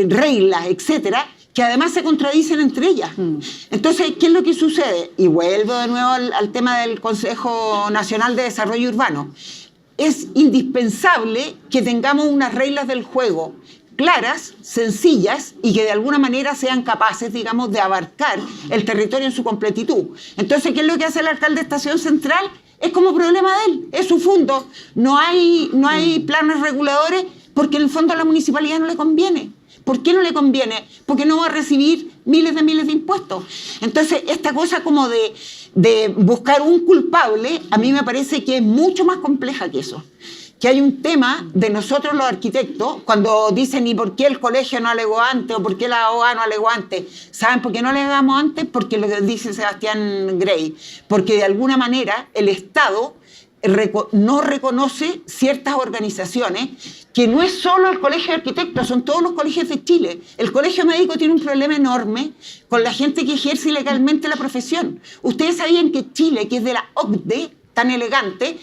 reglas, etcétera, que además se contradicen entre ellas. Entonces, ¿qué es lo que sucede? Y vuelvo de nuevo al tema del Consejo Nacional de Desarrollo Urbano. Es indispensable que tengamos unas reglas del juego claras, sencillas y que de alguna manera sean capaces, digamos, de abarcar el territorio en su completitud. Entonces, ¿qué es lo que hace el alcalde de Estación Central? Es como problema de él, es su fondo. No hay planes reguladores porque en el fondo a la municipalidad no le conviene. ¿Por qué no le conviene? Porque no va a recibir miles de impuestos. Entonces, esta cosa como de buscar un culpable, a mí me parece que es mucho más compleja que eso. Que hay un tema de nosotros los arquitectos, cuando dicen ¿y por qué el colegio no alegó antes? ¿O por qué la abogada no alegó antes? ¿Saben por qué no alegamos antes? Porque lo que dice Sebastián Grey. Porque de alguna manera el Estado no reconoce ciertas organizaciones que no es solo el Colegio de Arquitectos, son todos los colegios de Chile. El Colegio Médico tiene un problema enorme con la gente que ejerce ilegalmente la profesión. Ustedes sabían que Chile, que es de la OCDE, tan elegante,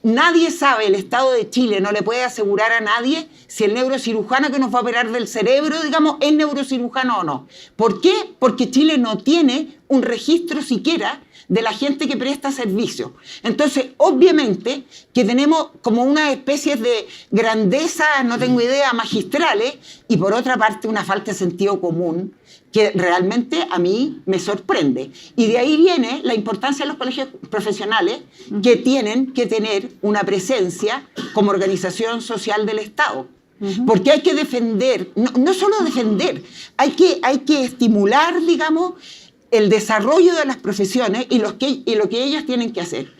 nadie sabe, el Estado de Chile no le puede asegurar a nadie si el neurocirujano que nos va a operar del cerebro, digamos, es neurocirujano o no. ¿Por qué? Porque Chile no tiene un registro siquiera de la gente que presta servicio. Entonces, obviamente, que tenemos como una especie de grandeza, no tengo idea, magistrales, y por otra parte una falta de sentido común, que realmente a mí me sorprende. Y de ahí viene la importancia de los colegios profesionales que tienen que tener una presencia como organización social del Estado. Porque hay que defender, no solo defender, hay que estimular, digamos, el desarrollo de las profesiones y lo que ellas tienen que hacer.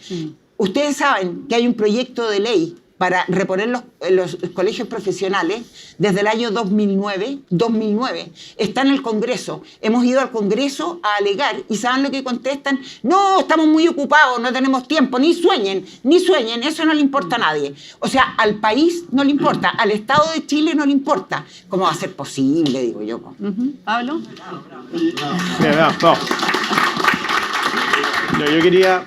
Ustedes saben que hay un proyecto de ley para reponer los colegios profesionales desde el año 2009. Está en el Congreso. Hemos ido al Congreso a alegar y ¿saben lo que contestan? No, estamos muy ocupados, no tenemos tiempo, ni sueñen, eso no le importa a nadie. O sea, al país no le importa, al Estado de Chile no le importa. ¿Cómo va a ser posible, digo yo? ¿Pablo? Mira, no. Yo quería...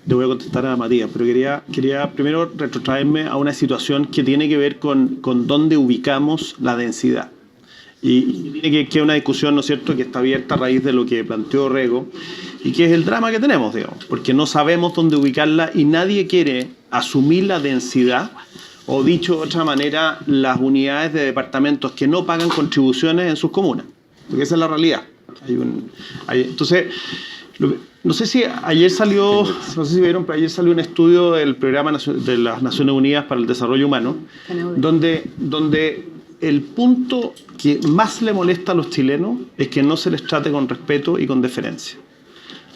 le voy a contestar a Matías, pero quería primero retrotraerme a una situación que tiene que ver con dónde ubicamos la densidad. Y tiene que una discusión, ¿no es cierto?, que está abierta a raíz de lo que planteó Rego y que es el drama que tenemos, digamos, porque no sabemos dónde ubicarla y nadie quiere asumir la densidad o, dicho de otra manera, las unidades de departamentos que no pagan contribuciones en sus comunas, porque esa es la realidad. Entonces... No sé si ayer salió, no sé si vieron, pero ayer salió un estudio del Programa de las Naciones Unidas para el Desarrollo Humano, donde el punto que más le molesta a los chilenos es que no se les trate con respeto y con deferencia.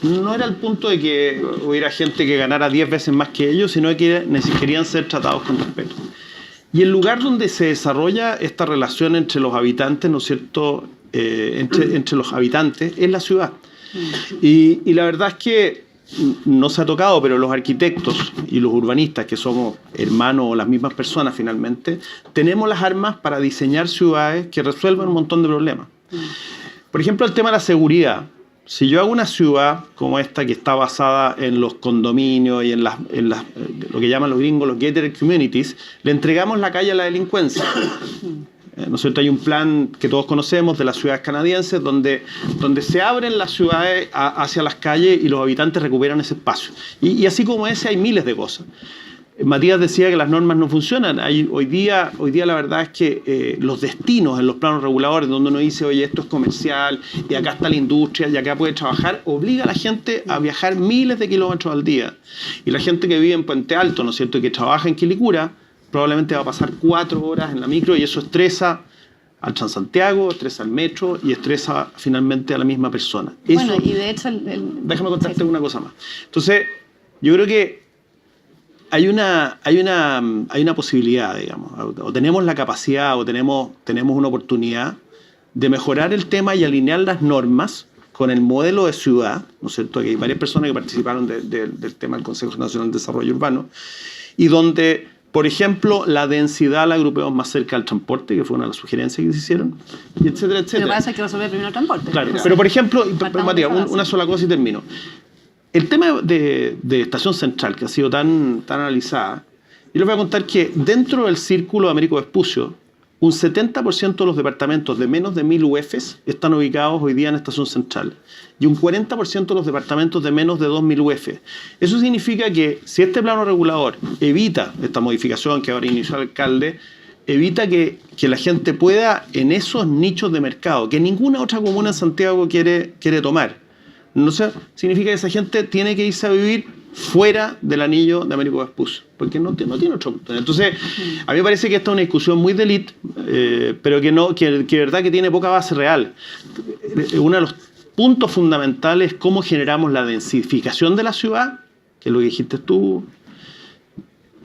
No era el punto de que hubiera gente que ganara 10 veces más que ellos, sino que querían ser tratados con respeto. Y el lugar donde se desarrolla esta relación entre los habitantes, ¿no es cierto?, entre los habitantes, es la ciudad. Y la verdad es que no se ha tocado, pero los arquitectos y los urbanistas, que somos hermanos o las mismas personas finalmente, tenemos las armas para diseñar ciudades que resuelvan un montón de problemas. Por ejemplo, el tema de la seguridad. Si yo hago una ciudad como esta que está basada en los condominios y en lo que llaman los gringos los gated communities, le entregamos la calle a la delincuencia. ¿No es cierto? Hay un plan que todos conocemos de las ciudades canadienses donde se abren las ciudades hacia las calles y los habitantes recuperan ese espacio. Y así como ese hay miles de cosas. Matías decía que las normas no funcionan. Hoy día la verdad es que los destinos en los planos reguladores, donde uno dice, oye, esto es comercial, y acá está la industria, y acá puede trabajar, obliga a la gente a viajar miles de kilómetros al día. Y la gente que vive en Puente Alto, ¿no es cierto?, y que trabaja en Quilicura, probablemente va a pasar 4 horas en la micro, y eso estresa al Transantiago, estresa al metro y estresa finalmente a la misma persona. Eso, bueno, y de hecho... déjame contarte una cosa más. Entonces, yo creo que hay una posibilidad, digamos, o tenemos la capacidad o tenemos una oportunidad de mejorar el tema y alinear las normas con el modelo de ciudad, ¿no es cierto? Aquí hay varias personas que participaron del tema del Consejo Nacional de Desarrollo Urbano, y donde, por ejemplo, la densidad la agrupemos más cerca al transporte, que fue una de las sugerencias que se hicieron, y etcétera, etcétera. Pero pasa que resolver primero el transporte. Claro, pero por ejemplo, Matías, una sola cosa y termino. El tema de Estación Central, que ha sido tan analizada, yo les voy a contar que dentro del círculo de Américo Vespucio, un 70% de los departamentos de menos de 1000 UFs están ubicados hoy día en Estación Central, y un 40% de los departamentos de menos de 2000 UF. Eso significa que si este plano regulador evita esta modificación que ahora inició el alcalde, evita que la gente pueda, en esos nichos de mercado, que ninguna otra comuna en Santiago quiere tomar, no sé, significa que esa gente tiene que irse a vivir fuera del anillo de Américo Vespucio, porque no tiene otra oportunidad. Entonces, a mí me parece que esta es una discusión muy de élite, pero que verdad que tiene poca base real. Uno de los puntos fundamentales es cómo generamos la densificación de la ciudad, que es lo que dijiste tú,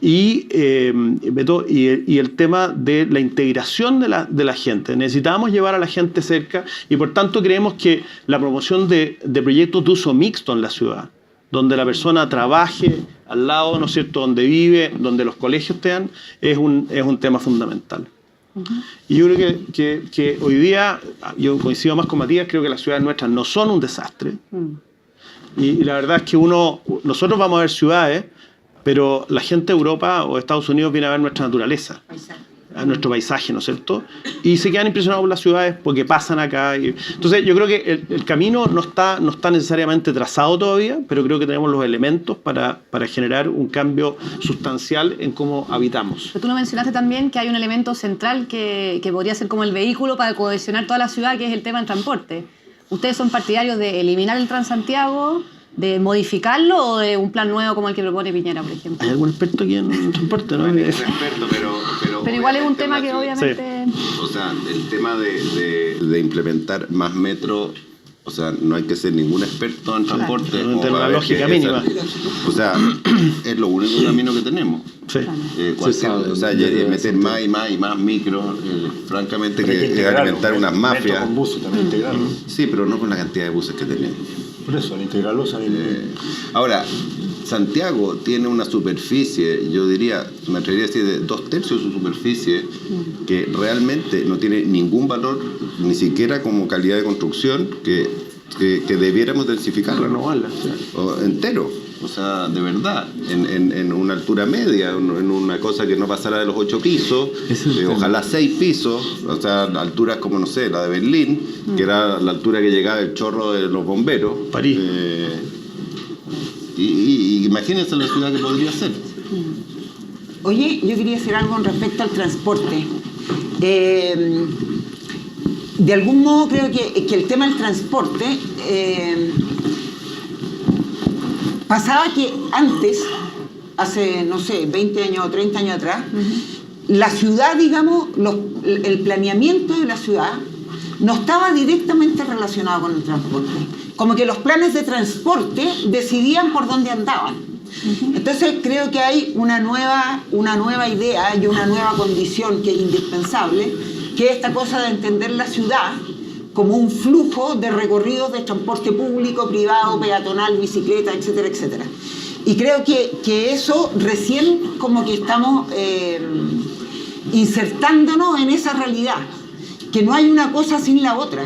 y el tema de la integración de la gente. Necesitamos llevar a la gente cerca, y por tanto creemos que la promoción de proyectos de uso mixto en la ciudad, donde la persona trabaje al lado, ¿no es cierto?, donde vive, donde los colegios estén, es un tema fundamental. Y yo creo que hoy día, yo coincido más con Matías, creo que las ciudades nuestras no son un desastre. Y la verdad es que nosotros vamos a ver ciudades, pero la gente de Europa o de Estados Unidos viene a ver nuestra naturaleza, a nuestro paisaje, ¿no es cierto? Y se quedan impresionados por las ciudades porque pasan acá. Entonces yo creo que el camino no está necesariamente trazado todavía, pero creo que tenemos los elementos para generar un cambio sustancial en cómo habitamos. Pero tú lo mencionaste también, que hay un elemento central que podría ser como el vehículo para cohesionar toda la ciudad, que es el tema del transporte. ¿Ustedes son partidarios de eliminar el Transantiago, de modificarlo, o de un plan nuevo como el que propone Piñera, por ejemplo? ¿Hay algún experto aquí en transporte? No es experto, pero igual es un tema que obviamente... Sí. O sea, el tema de implementar más metro, o sea, no hay que ser ningún experto en transporte. Claro, tener una lógica mínima. O sea, es lo único camino que tenemos. Sí. O sea, meter más y más micro, francamente, que es alimentar unas mafias. Con buses también integrarlo. Sí, pero no con la cantidad de buses que tenemos. Por eso, al integrarlo ahora, Santiago tiene una superficie, yo diría, me atrevería a decir, de 2/3 de su superficie, que realmente no tiene ningún valor, ni siquiera como calidad de construcción, que debiéramos densificarla, renovarla, entero. O sea, de verdad, en una altura media, en una cosa que no pasara de los 8 pisos, ojalá 6 pisos, o sea, alturas como, no sé, la de Berlín, que era la altura que llegaba el chorro de los bomberos. París. Y imagínense la ciudad que podría ser. Oye, yo quería decir algo con respecto al transporte. De algún modo creo que el tema del transporte... pasaba que antes, hace, no sé, 20 años o 30 años atrás, la ciudad, digamos, el planeamiento de la ciudad no estaba directamente relacionado con el transporte. Como que los planes de transporte decidían por dónde andaban. Entonces creo que hay una nueva idea y una nueva condición que es indispensable, que es esta cosa de entender la ciudad como un flujo de recorridos de transporte público, privado, peatonal, bicicleta, etcétera, etcétera. Y creo que eso recién como que estamos insertándonos en esa realidad, que no hay una cosa sin la otra.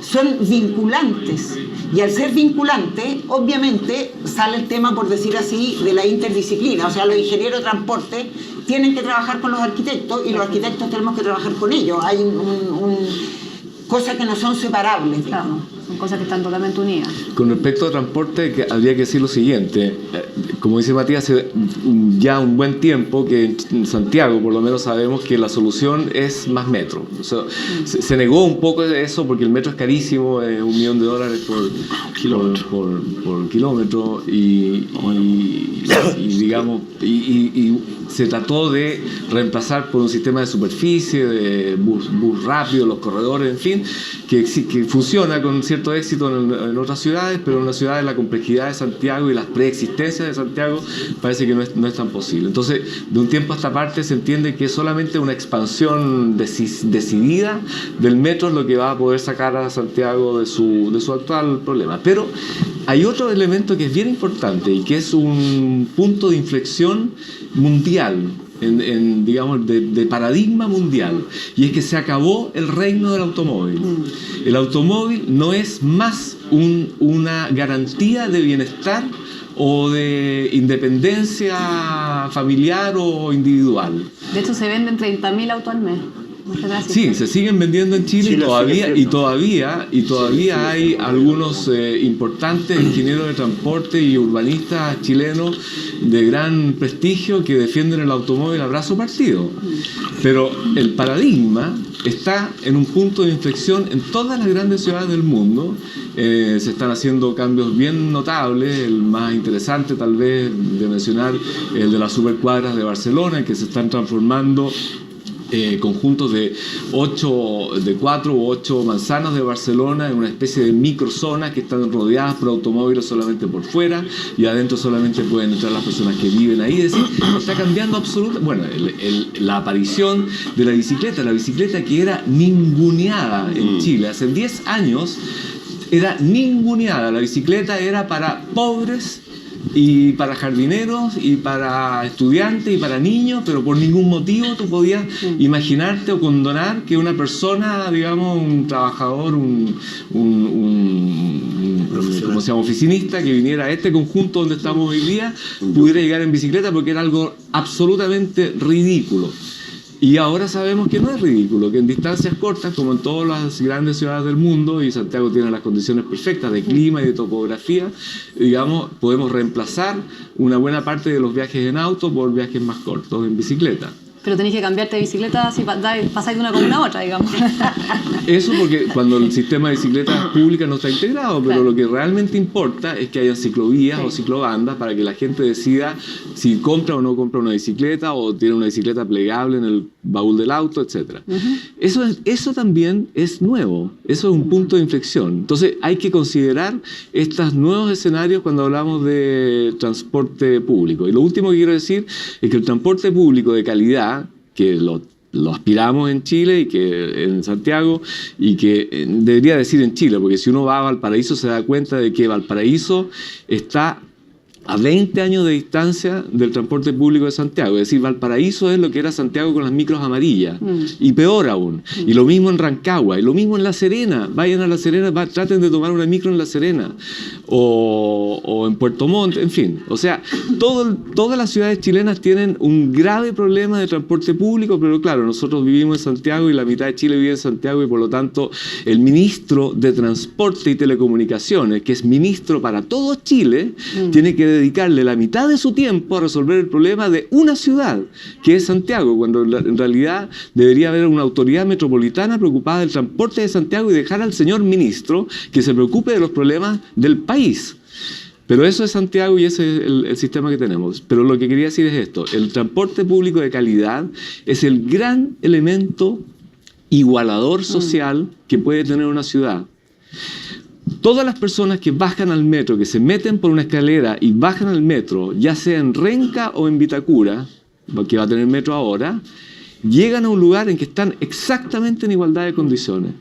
Son vinculantes. Y al ser vinculantes, obviamente, sale el tema, por decir así, de la interdisciplina. O sea, los ingenieros de transporte tienen que trabajar con los arquitectos y los arquitectos tenemos que trabajar con ellos. Hay cosas que no son separables, digamos. cosas que están totalmente unidas. Con respecto a transporte, que habría que decir lo siguiente. Como dice Matías, hace ya un buen tiempo que en Santiago, por lo menos, sabemos que la solución es más metro. O sea, se negó un poco de eso porque el metro es carísimo, $1 millón por kilómetro y digamos, y se trató de reemplazar por un sistema de superficie, de bus rápido, los corredores, en fin, que funciona con cierto éxito en otras ciudades, pero en una ciudad de la complejidad de Santiago y las preexistencias de Santiago parece que no es tan posible. Entonces, de un tiempo a esta parte se entiende que solamente una expansión decidida del metro es lo que va a poder sacar a Santiago de su actual problema. Pero hay otro elemento que es bien importante y que es un punto de inflexión mundial, digamos, de paradigma mundial, y es que se acabó el reino del automóvil. El automóvil no es más una garantía de bienestar o de independencia familiar o individual. De hecho, se venden 30.000 autos al mes. Sí, se siguen vendiendo en Chile y todavía hay algunos importantes ingenieros de transporte y urbanistas chilenos de gran prestigio que defienden el automóvil a brazo partido. Pero el paradigma está en un punto de inflexión en todas las grandes ciudades del mundo. Se están haciendo cambios bien notables. El más interesante tal vez de mencionar el de las supercuadras de Barcelona, en que se están transformando conjuntos de 4 u 8 manzanas de Barcelona en una especie de microzonas que están rodeadas por automóviles solamente por fuera, y adentro solamente pueden entrar las personas que viven ahí. Es decir, está cambiando absolutamente. Bueno, la aparición de la bicicleta que era ninguneada en Chile hace 10 años, era ninguneada. La bicicleta era para pobres y para jardineros y para estudiantes y para niños, pero por ningún motivo tú podías imaginarte o condonar que una persona, digamos, un trabajador, como se llama, oficinista, que viniera a este conjunto donde estamos hoy día, pudiera llegar en bicicleta, porque era algo absolutamente ridículo. Y ahora sabemos que no es ridículo, que en distancias cortas, como en todas las grandes ciudades del mundo, y Santiago tiene las condiciones perfectas de clima y de topografía, digamos, podemos reemplazar una buena parte de los viajes en auto por viajes más cortos en bicicleta. Pero tenéis que cambiarte de bicicleta si pasáis de una comuna a otra, digamos. Eso porque cuando el sistema de bicicletas públicas no está integrado, pero claro, lo que realmente importa es que haya ciclovías o ciclobandas para que la gente decida si compra o no compra una bicicleta, o tiene una bicicleta plegable en el baúl del auto, etc. Eso también es nuevo, eso es un punto de inflexión. Entonces hay que considerar estos nuevos escenarios cuando hablamos de transporte público. Y lo último que quiero decir es que el transporte público de calidad, que lo aspiramos en Chile y que en Santiago, y que debería decir en Chile, porque si uno va a Valparaíso se da cuenta de que Valparaíso está a 20 años de distancia del transporte público de Santiago. Es decir, Valparaíso es lo que era Santiago con las micros amarillas, y peor aún. Y lo mismo en Rancagua, y lo mismo en La Serena. Vayan a La Serena, traten de tomar una micro en La Serena, o en Puerto Montt, en fin. O sea, todas las ciudades chilenas tienen un grave problema de transporte público, pero claro, nosotros vivimos en Santiago y la mitad de Chile vive en Santiago, y por lo tanto el ministro de Transporte y Telecomunicaciones, que es ministro para todo Chile, tiene que dedicarle la mitad de su tiempo a resolver el problema de una ciudad, que es Santiago, cuando en realidad debería haber una autoridad metropolitana preocupada del transporte de Santiago y dejar al señor ministro que se preocupe de los problemas del país. Pero eso es Santiago y ese es el sistema que tenemos. Pero lo que quería decir es esto: el transporte público de calidad es el gran elemento igualador social que puede tener una ciudad. Todas las personas que bajan al metro, que se meten por una escalera y bajan al metro, ya sea en Renca o en Vitacura, que va a tener metro ahora, llegan a un lugar en que están exactamente en igualdad de condiciones.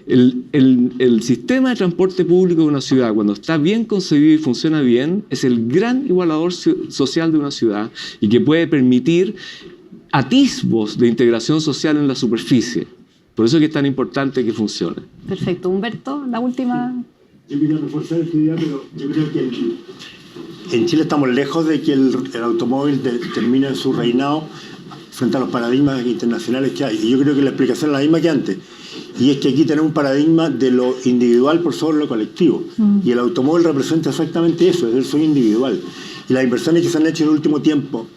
El sistema de transporte público de una ciudad, cuando está bien concebido y funciona bien, es el gran igualador social de una ciudad, y que puede permitir atisbos de integración social en la superficie. Por eso es que es tan importante que funcione. Perfecto. Humberto, la última. Yo quería reforzar esta idea, pero yo creo que en Chile estamos lejos de que el automóvil termine su reinado frente a los paradigmas internacionales que hay. Y yo creo que la explicación es la misma que antes. y es que aquí tenemos un paradigma de lo individual por sobre lo colectivo. Y el automóvil representa exactamente eso, es el sueño individual. Y las inversiones que se han hecho en el último tiempo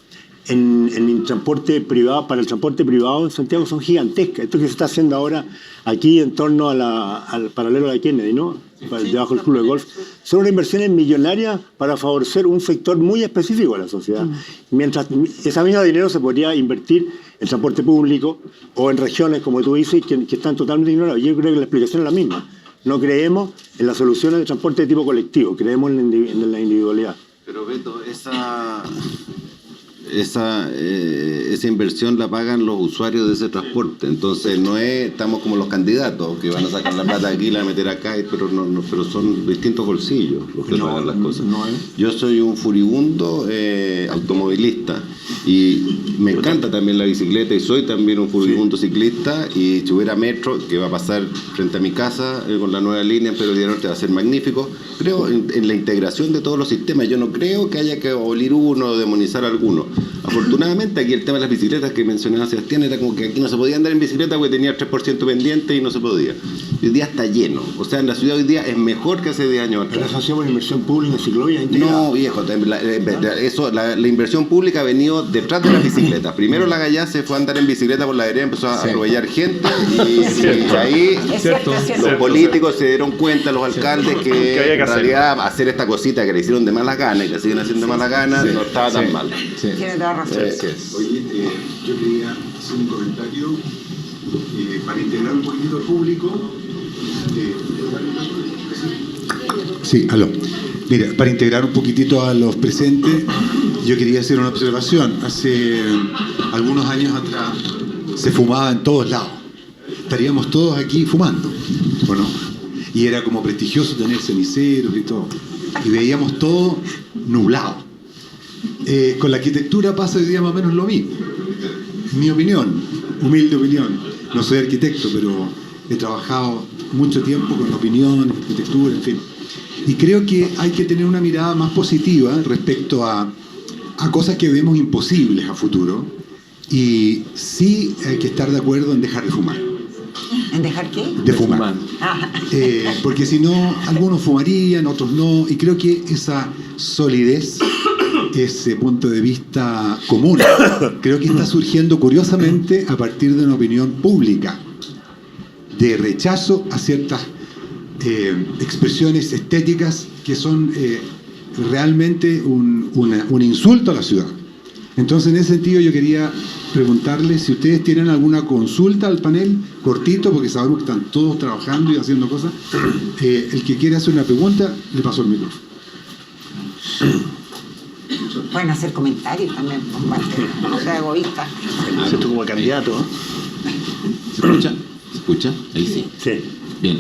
en el transporte privado, para el transporte privado en Santiago son gigantescas. Esto que se está haciendo ahora aquí en torno al paralelo de Kennedy, ¿no? Debajo del club de golf, son unas inversiones millonarias para favorecer un sector muy específico de la sociedad. Mientras ese mismo dinero se podría invertir en transporte público o en regiones, como tú dices, que están totalmente ignoradas. Yo creo que la explicación es la misma. No creemos en las soluciones de transporte de tipo colectivo, creemos en la individualidad. Pero Beto, esa inversión la pagan los usuarios de ese transporte, entonces estamos como los candidatos que van a sacar la plata aquí y la meter acá, pero son distintos bolsillos los que pagan las cosas. Yo soy un furibundo automovilista y me encanta también la bicicleta y soy también un furibundo ciclista, y si hubiera metro, que va a pasar frente a mi casa con la nueva línea, pero el día norte va a ser magnífico. Creo en la integración de todos los sistemas. Yo no creo que haya que abolir uno o demonizar alguno. Afortunadamente aquí el tema de las bicicletas que mencionaba Sebastián era como que aquí no se podía andar en bicicleta porque tenía 3% pendiente y no se podía. Hoy día está lleno. O sea, en la ciudad hoy día es mejor que hace 10 años atrás. ¿Pero eso hacía una inversión pública en ciclovía integrada? No, viejo, la inversión pública ha venido detrás de las bicicletas. Primero la Gallá se fue a andar en bicicleta por la vereda, empezó a atropellar gente y ahí los políticos se dieron cuenta, los alcaldes, que en realidad hacer esta cosita que le hicieron de mala gana y que siguen haciendo de mala gana no estaba tan mal. Tiene toda razón. Oye, yo quería hacer un comentario para integrar un poquitito al público. Sí, aló. Mira, para integrar un poquitito a los presentes, yo quería hacer una observación. Hace algunos años atrás se fumaba en todos lados. Estaríamos todos aquí fumando, ¿o no? Y era como prestigioso tener ceniceros y todo. Y veíamos todo nublado. Con la arquitectura pasa hoy día más o menos lo mismo. Mi opinión, humilde opinión. No soy arquitecto, pero he trabajado mucho tiempo con opinión, arquitectura, en fin. Y creo que hay que tener una mirada más positiva respecto a cosas que vemos imposibles a futuro. Y sí hay que estar de acuerdo en dejar de fumar. ¿En dejar qué? De fumar. Porque si no, algunos fumarían, otros no. Y creo que esa solidez, ese punto de vista común, creo que está surgiendo curiosamente a partir de una opinión pública de rechazo a ciertas expresiones estéticas que son realmente un insulto a la ciudad. Entonces, en ese sentido, yo quería preguntarles si ustedes tienen alguna consulta al panel, cortito, porque sabemos que están todos trabajando y haciendo cosas. El que quiera hacer una pregunta, le paso el micrófono. Pueden hacer comentarios también, no sea egoísta. Esto como candidato, ¿no? ¿Se escucha? ¿Se escucha? Ahí sí. Sí. Bien,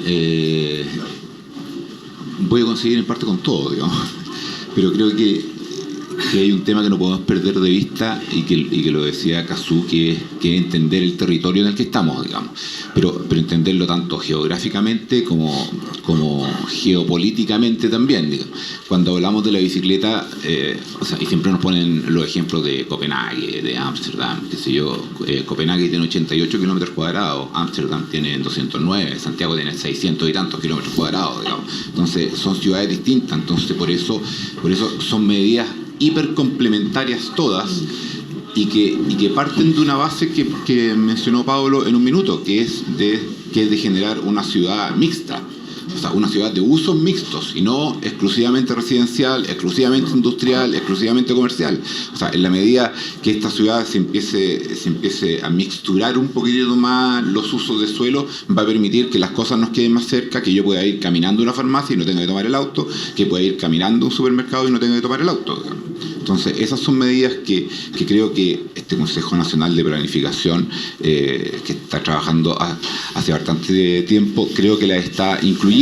voy a conseguir en parte con todo, digamos, pero creo que hay un tema que no podemos perder de vista y que lo decía Cazzu, que es entender el territorio en el que estamos, digamos, pero entenderlo tanto geográficamente como geopolíticamente también, digamos. Cuando hablamos de la bicicleta, y siempre nos ponen los ejemplos de Copenhague, de Ámsterdam, qué sé yo. Copenhague tiene 88 kilómetros cuadrados, Ámsterdam tiene 209, Santiago tiene 600 y tantos kilómetros cuadrados, digamos. Entonces son ciudades distintas, entonces por eso son medidas hipercomplementarias todas y que parten de una base que mencionó Pablo en un minuto, que es de generar una ciudad mixta. O sea, una ciudad de usos mixtos y no exclusivamente residencial, exclusivamente industrial, exclusivamente comercial. O sea, en la medida que esta ciudad se empiece a mixturar un poquitito más los usos de suelo, va a permitir que las cosas nos queden más cerca, que yo pueda ir caminando a una farmacia y no tenga que tomar el auto, que pueda ir caminando a un supermercado y no tenga que tomar el auto. Entonces, esas son medidas que creo que este Consejo Nacional de Planificación, que está trabajando hace bastante tiempo, creo que la está incluyendo,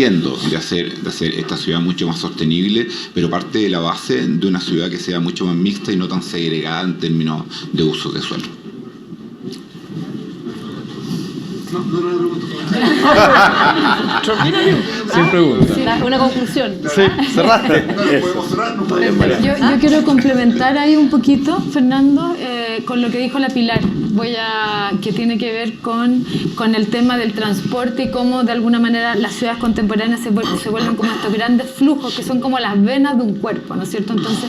de hacer esta ciudad mucho más sostenible, pero parte de la base de una ciudad que sea mucho más mixta y no tan segregada en términos de uso de suelo. Sin pregunta. Una conclusión. Sí, cerraste. ¿Podemos cerrar? No podemos. Yo quiero complementar ahí un poquito, Fernando, con lo que dijo la Pilar, que tiene que ver con el tema del transporte y cómo de alguna manera las ciudades contemporáneas se vuelven como estos grandes flujos que son como las venas de un cuerpo, ¿no es cierto? Entonces,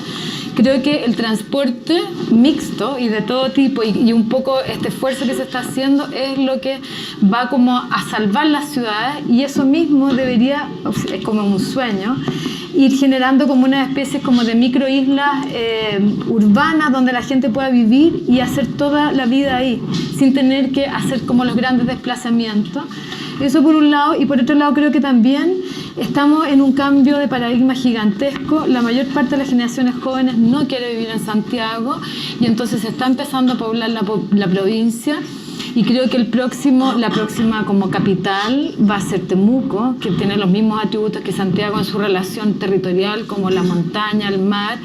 creo que el transporte mixto y de todo tipo y un poco este esfuerzo que se está haciendo es lo que va como a salvar las ciudades, y eso mismo debería, es como un sueño, ir generando como una especie como de microislas urbanas donde la gente pueda vivir y hacer toda la vida ahí, sin tener que hacer como los grandes desplazamientos. Eso por un lado, y por otro lado creo que también estamos en un cambio de paradigma gigantesco. La mayor parte de las generaciones jóvenes no quiere vivir en Santiago y entonces se está empezando a poblar la provincia. Y creo que la próxima como capital va a ser Temuco, que tiene los mismos atributos que Santiago en su relación territorial, como la montaña, el mar,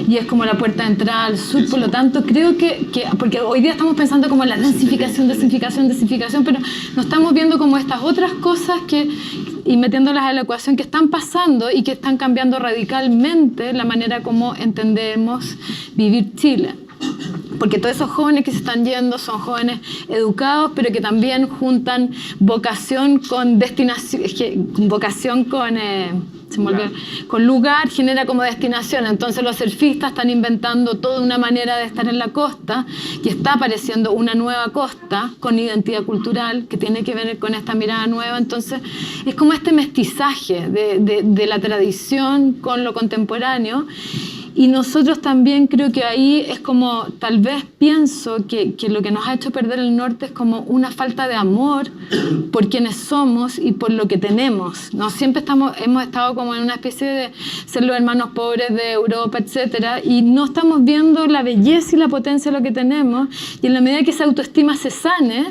y es como la puerta de entrada al sur. Por lo tanto, creo que porque hoy día estamos pensando como en la densificación, pero no estamos viendo como estas otras cosas y metiéndolas a la ecuación que están pasando y que están cambiando radicalmente la manera como entendemos vivir Chile. Porque todos esos jóvenes que se están yendo son jóvenes educados, pero que también juntan vocación con destinación, vocación con lugar, genera como destinación. Entonces los surfistas están inventando toda una manera de estar en la costa y está apareciendo una nueva costa con identidad cultural que tiene que ver con esta mirada nueva. Entonces es como este mestizaje de la tradición con lo contemporáneo. Y nosotros también creo que ahí es como, tal vez pienso que lo que nos ha hecho perder el norte es como una falta de amor por quienes somos y por lo que tenemos, ¿no? Siempre hemos estado como en una especie de ser los hermanos pobres de Europa, etcétera, y no estamos viendo la belleza y la potencia de lo que tenemos, y en la medida que esa autoestima se sane,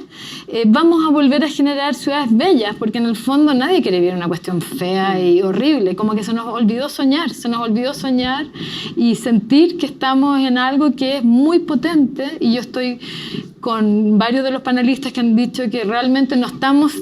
vamos a volver a generar ciudades bellas, porque en el fondo nadie quiere vivir una cuestión fea y horrible, como que se nos olvidó soñar y sentir que estamos en algo que es muy potente. Y yo estoy con varios de los panelistas que han dicho que realmente no estamos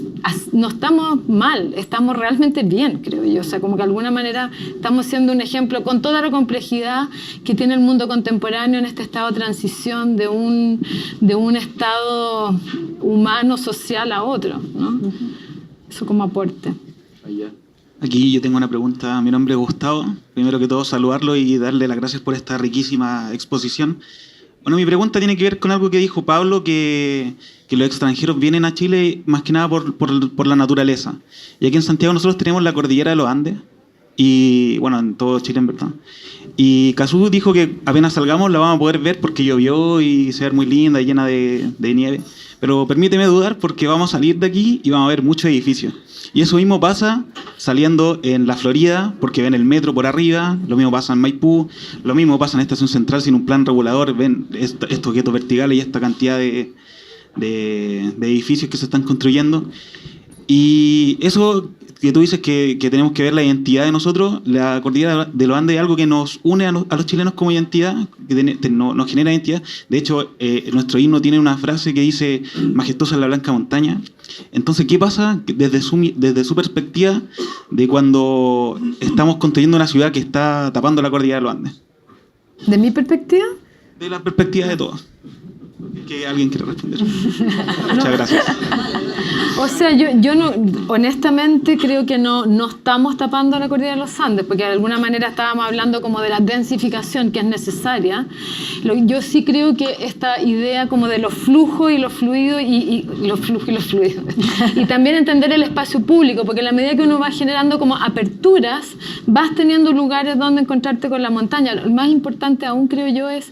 mal, estamos realmente bien, creo yo. O sea, como que de alguna manera estamos siendo un ejemplo con toda la complejidad que tiene el mundo contemporáneo en este estado de transición de un estado humano, social a otro, ¿no? Eso como aporte. Aquí yo tengo una pregunta. Mi nombre es Gustavo. Primero que todo, saludarlo y darle las gracias por esta riquísima exposición. Bueno, mi pregunta tiene que ver con algo que dijo Pablo, que los extranjeros vienen a Chile más que nada por la naturaleza. Y aquí en Santiago nosotros tenemos la cordillera de los Andes, y bueno, en todo Chile en verdad. Y Cazú dijo que apenas salgamos la vamos a poder ver porque llovió y se ve muy linda y llena de nieve. Pero permíteme dudar porque vamos a salir de aquí y vamos a ver muchos edificios. Y eso mismo pasa saliendo en la Florida, porque ven el metro por arriba, lo mismo pasa en Maipú, lo mismo pasa en Estación Central sin un plan regulador, ven estos guetos verticales y esta cantidad de edificios que se están construyendo. Y eso que tú dices que tenemos que ver la identidad de nosotros, la cordillera de los Andes es algo que nos une a los chilenos como identidad, que nos genera identidad. De hecho, nuestro himno tiene una frase que dice majestuosa en la blanca montaña. Entonces, ¿qué pasa desde su perspectiva de cuando estamos construyendo una ciudad que está tapando la cordillera de los Andes? ¿De mi perspectiva? De la perspectiva de todos. Que alguien quiere responder. Muchas gracias. O sea, yo no, honestamente creo que no estamos tapando la cordillera de los Andes, porque de alguna manera estábamos hablando como de la densificación que es necesaria. Yo sí creo que esta idea como de los flujos y los fluidos y también entender el espacio público, porque a la medida que uno va generando como aperturas, vas teniendo lugares donde encontrarte con la montaña. Lo más importante aún, creo yo, es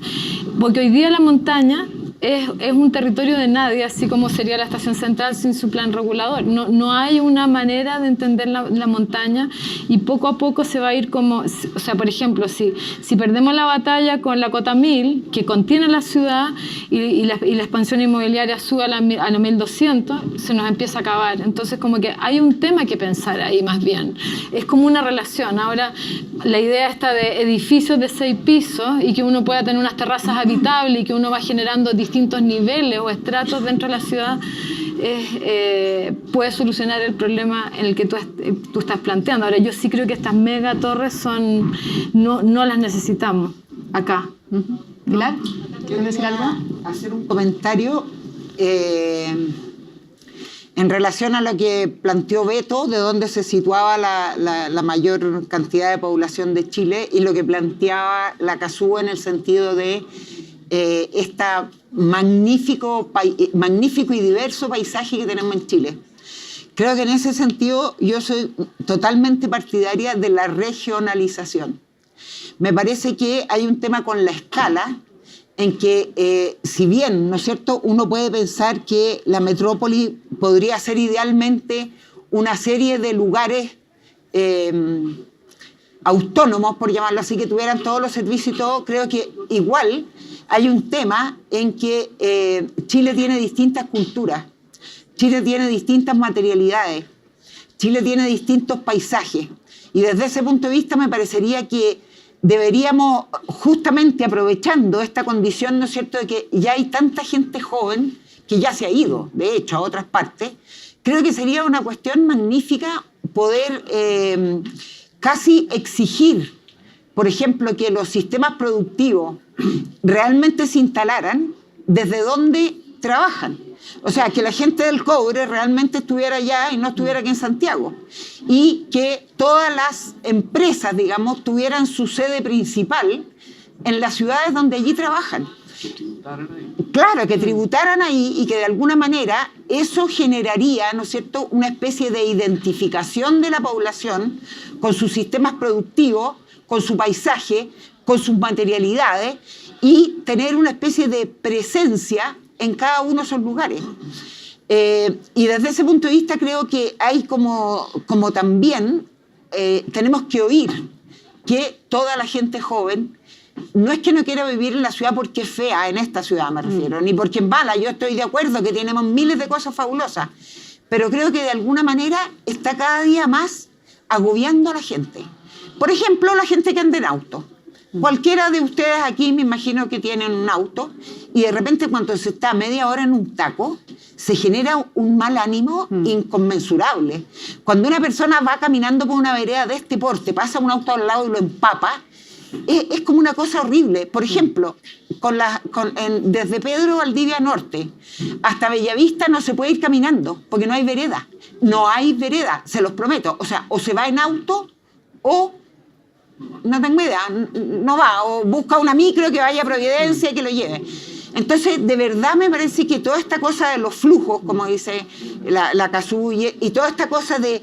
porque hoy día la montaña es un territorio de nadie, así como sería la Estación Central sin su plan regulador. No hay una manera de entender la montaña, y poco a poco se va a ir como... O sea, por ejemplo, si perdemos la batalla con la cota 1000, que contiene la ciudad, y la expansión inmobiliaria sube a los 1200, se nos empieza a acabar. Entonces, como que hay un tema que pensar ahí más bien. Es como una relación. Ahora, la idea está de edificios de 6 pisos y que uno pueda tener unas terrazas habitables y que uno va generando distintos niveles o estratos dentro de la ciudad, puede solucionar el problema en el que tú estás planteando. Ahora, yo sí creo que estas megatorres no las necesitamos acá. Pilar, ¿quieres decir algo? Hacer un comentario en relación a lo que planteó Beto, de dónde se situaba la mayor cantidad de población de Chile, y lo que planteaba la CASU en el sentido de este magnífico y diverso paisaje que tenemos en Chile. Creo que en ese sentido yo soy totalmente partidaria de la regionalización. Me parece que hay un tema con la escala, en que si bien, ¿no es cierto?, uno puede pensar que la metrópoli podría ser idealmente una serie de lugares autónomos, por llamarlo así, que tuvieran todos los servicios y todo, creo que igual hay un tema en que Chile tiene distintas culturas, Chile tiene distintas materialidades, Chile tiene distintos paisajes, y desde ese punto de vista me parecería que deberíamos, justamente aprovechando esta condición, ¿no es cierto?, de que ya hay tanta gente joven que ya se ha ido, de hecho, a otras partes, creo que sería una cuestión magnífica poder casi exigir, por ejemplo, que los sistemas productivos realmente se instalaran desde donde trabajan. O sea, que la gente del cobre realmente estuviera allá y no estuviera aquí en Santiago. Y que todas las empresas, digamos, tuvieran su sede principal en las ciudades donde allí trabajan. Claro, que tributaran ahí y que de alguna manera eso generaría, ¿no es cierto?, una especie de identificación de la población con sus sistemas productivos, con su paisaje, con sus materialidades, y tener una especie de presencia en cada uno de esos lugares. Y desde ese punto de vista creo que hay como también tenemos que oír que toda la gente joven no es que no quiera vivir en la ciudad porque es fea, en esta ciudad me refiero, ni porque es mala. Yo estoy de acuerdo que tenemos miles de cosas fabulosas, pero creo que de alguna manera está cada día más agobiando a la gente. Por ejemplo, la gente que anda en auto. Cualquiera de ustedes aquí me imagino que tienen un auto, y de repente cuando se está media hora en un taco se genera un mal ánimo inconmensurable. Cuando una persona va caminando por una vereda de este porte, pasa un auto al lado y lo empapa, es como una cosa horrible. Por ejemplo, desde Pedro Valdivia Norte hasta Bellavista no se puede ir caminando porque no hay vereda. No hay vereda, se los prometo. O sea, o se va en auto o no tengo idea, no va, o busca una micro que vaya a Providencia y que lo lleve. Entonces, de verdad me parece que toda esta cosa de los flujos, como dice la CASU, y toda esta cosa de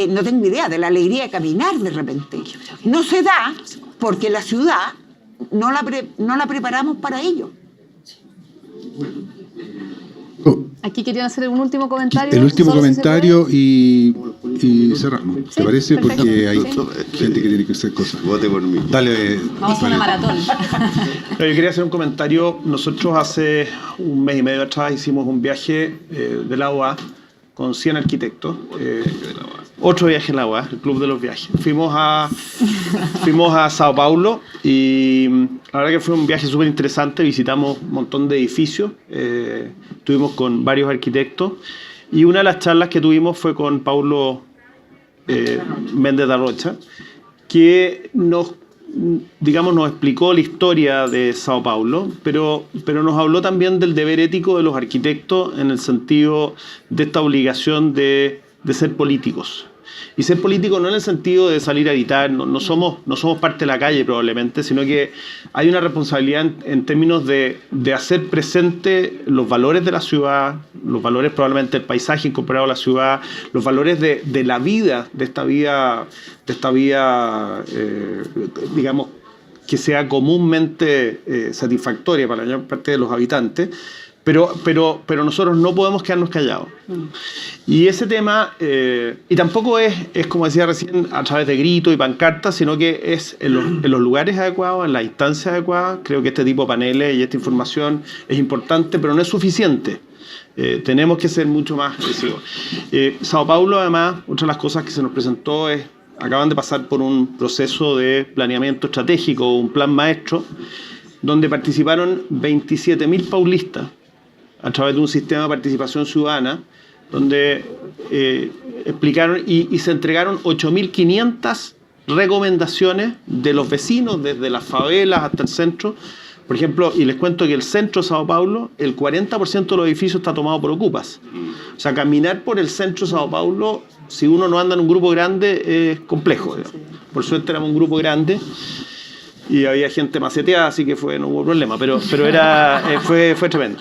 no tengo idea, de la alegría de caminar de repente, no se da porque la ciudad no la preparamos para ello. Aquí querían hacer un último comentario. El último solo comentario y cerramos. ¿Te Sí, parece? perfecto. Porque hay Sí. gente que tiene que hacer cosas. Vote por mí. Dale. Vamos a hacer una maratón. Yo quería hacer un comentario. Nosotros hace un mes y medio atrás hicimos un viaje de la UA con 100 arquitectos. Otro viaje en la UA, el Club de los Viajes. Fuimos a Sao Paulo y la verdad que fue un viaje súper interesante. Visitamos un montón de edificios. Estuvimos con varios arquitectos. Y una de las charlas que tuvimos fue con Paulo Méndez da Rocha, que nos explicó la historia de Sao Paulo, pero nos habló también del deber ético de los arquitectos en el sentido de esta obligación de ser políticos. Y ser político no en el sentido de salir a gritar, no somos parte de la calle probablemente, sino que hay una responsabilidad en términos de hacer presente los valores de la ciudad, los valores probablemente del paisaje incorporado a la ciudad, los valores de la vida, de esta vida, digamos, que sea comúnmente satisfactoria para la mayor parte de los habitantes. Pero nosotros no podemos quedarnos callados. Y ese tema, y tampoco es como decía recién, a través de gritos y pancartas, sino que es en los lugares adecuados, en las instancias adecuadas. Creo que este tipo de paneles y esta información es importante, pero no es suficiente. Tenemos que ser mucho más agresivos. Sao Paulo, además, otra de las cosas que se nos presentó es, acaban de pasar por un proceso de planeamiento estratégico, un plan maestro, donde participaron 27.000 paulistas, a través de un sistema de participación ciudadana, donde explicaron y se entregaron 8.500 recomendaciones de los vecinos, desde las favelas hasta el centro, Por ejemplo, y les cuento que el centro de Sao Paulo, el 40% de los edificios está tomado por ocupas. O sea, caminar por el centro de Sao Paulo, si uno no anda en un grupo grande, es complejo. Digamos. Por suerte éramos un grupo grande y había gente maceteada, así que no hubo problema, pero fue tremendo.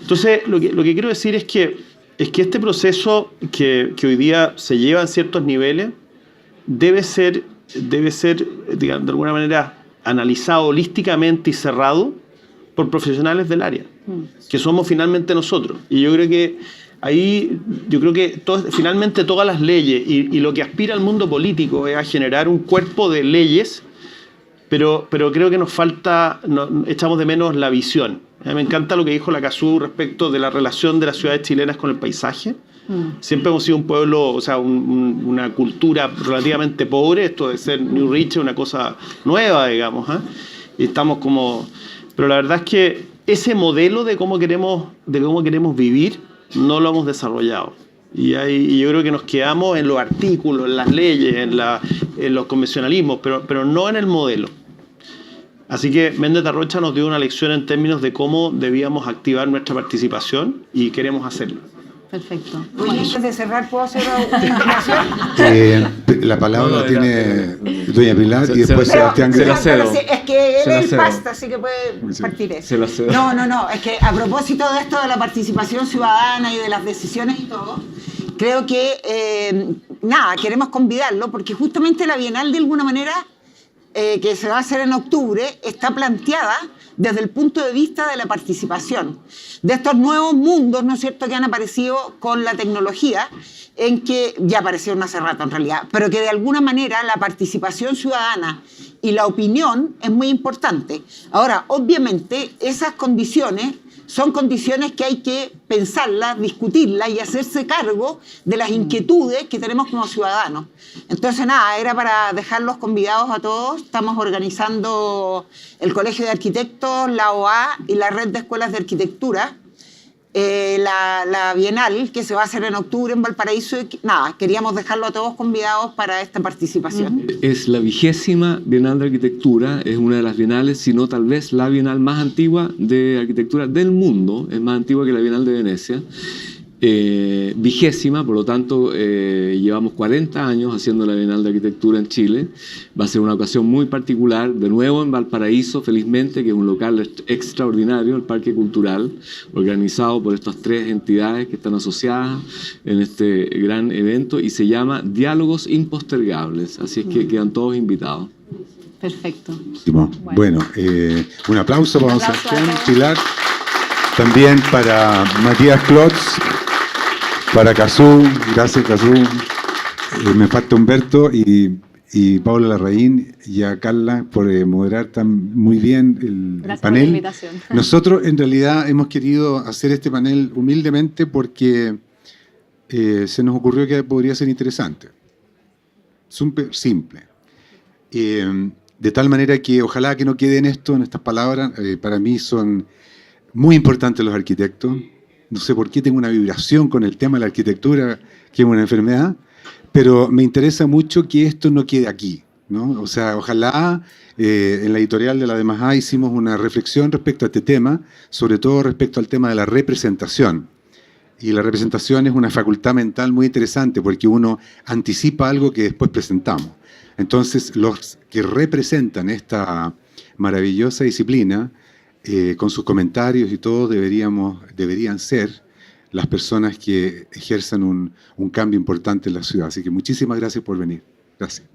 Entonces, lo que quiero decir es que este proceso que hoy día se lleva en ciertos niveles debe ser, digamos, de alguna manera analizado holísticamente y cerrado por profesionales del área, que somos finalmente nosotros. Y yo creo que ahí, finalmente todas las leyes y lo que aspira al mundo político es a generar un cuerpo de leyes, pero creo que nos falta, echamos de menos la visión. A mí me encanta lo que dijo la CASU respecto de la relación de las ciudades chilenas con el paisaje. Siempre hemos sido un pueblo, o sea, una cultura relativamente pobre. Esto de ser New Rich es una cosa nueva, digamos, ¿eh? Y estamos como... Pero la verdad es que ese modelo de cómo queremos vivir no lo hemos desarrollado. Y yo creo que nos quedamos en los artículos, en las leyes, en los convencionalismos, pero no en el modelo. Así que Méndez Rocha nos dio una lección en términos de cómo debíamos activar nuestra participación y queremos hacerlo. Perfecto. Oye, antes de cerrar, ¿puedo hacer una intervención? La palabra tiene doña Pilar y después Sebastián. Se la cedo. Es que él es el pasta, así que puede partir eso. Se la cedo. No, es que a propósito de esto de la participación ciudadana y de las decisiones y todo, creo que, queremos convidarlo porque justamente la Bienal de alguna manera, que se va a hacer en octubre, está planteada desde el punto de vista de la participación, de estos nuevos mundos, ¿no es cierto?, que han aparecido con la tecnología, en que ya aparecieron hace rato en realidad, pero que de alguna manera la participación ciudadana y la opinión es muy importante. Ahora, obviamente, esas condiciones son condiciones que hay que pensarlas, discutirlas y hacerse cargo de las inquietudes que tenemos como ciudadanos. Entonces, era para dejarlos convidados a todos. Estamos organizando el Colegio de Arquitectos, la OA y la Red de Escuelas de Arquitectura, la Bienal, que se va a hacer en octubre en Valparaíso. Y queríamos dejarlo a todos convidados para esta participación. Es la 20ª Bienal de Arquitectura, es una de las bienales, si no tal vez la bienal más antigua de arquitectura del mundo, es más antigua que la Bienal de Venecia. 20ª, por lo tanto, llevamos 40 años haciendo la Bienal de Arquitectura en Chile. Va a ser una ocasión muy particular, de nuevo en Valparaíso, felizmente, que es un local extraordinario, el Parque Cultural, organizado por estas 3 entidades que están asociadas en este gran evento, y se llama Diálogos Impostergables, así es que quedan todos invitados. Perfecto. Bueno, un aplauso para Sebastián, Pilar, también para Matías Klotz, para Cazú, gracias Cazú, me falta Humberto y Paula Larraín y a Carla por moderar tan muy bien el panel. Por la invitación. Nosotros en realidad hemos querido hacer este panel humildemente porque se nos ocurrió que podría ser interesante, súper simple, de tal manera que ojalá que no quede en estas palabras. Para mí son muy importantes los arquitectos. No sé por qué tengo una vibración con el tema de la arquitectura, que es una enfermedad, pero me interesa mucho que esto no quede aquí, ¿no? O sea, ojalá en la editorial de la DMA hicimos una reflexión respecto a este tema, sobre todo respecto al tema de la representación. Y la representación es una facultad mental muy interesante porque uno anticipa algo que después presentamos. Entonces, los que representan esta maravillosa disciplina, con sus comentarios y todo, deberían ser las personas que ejerzan un cambio importante en la ciudad. Así que muchísimas gracias por venir. Gracias.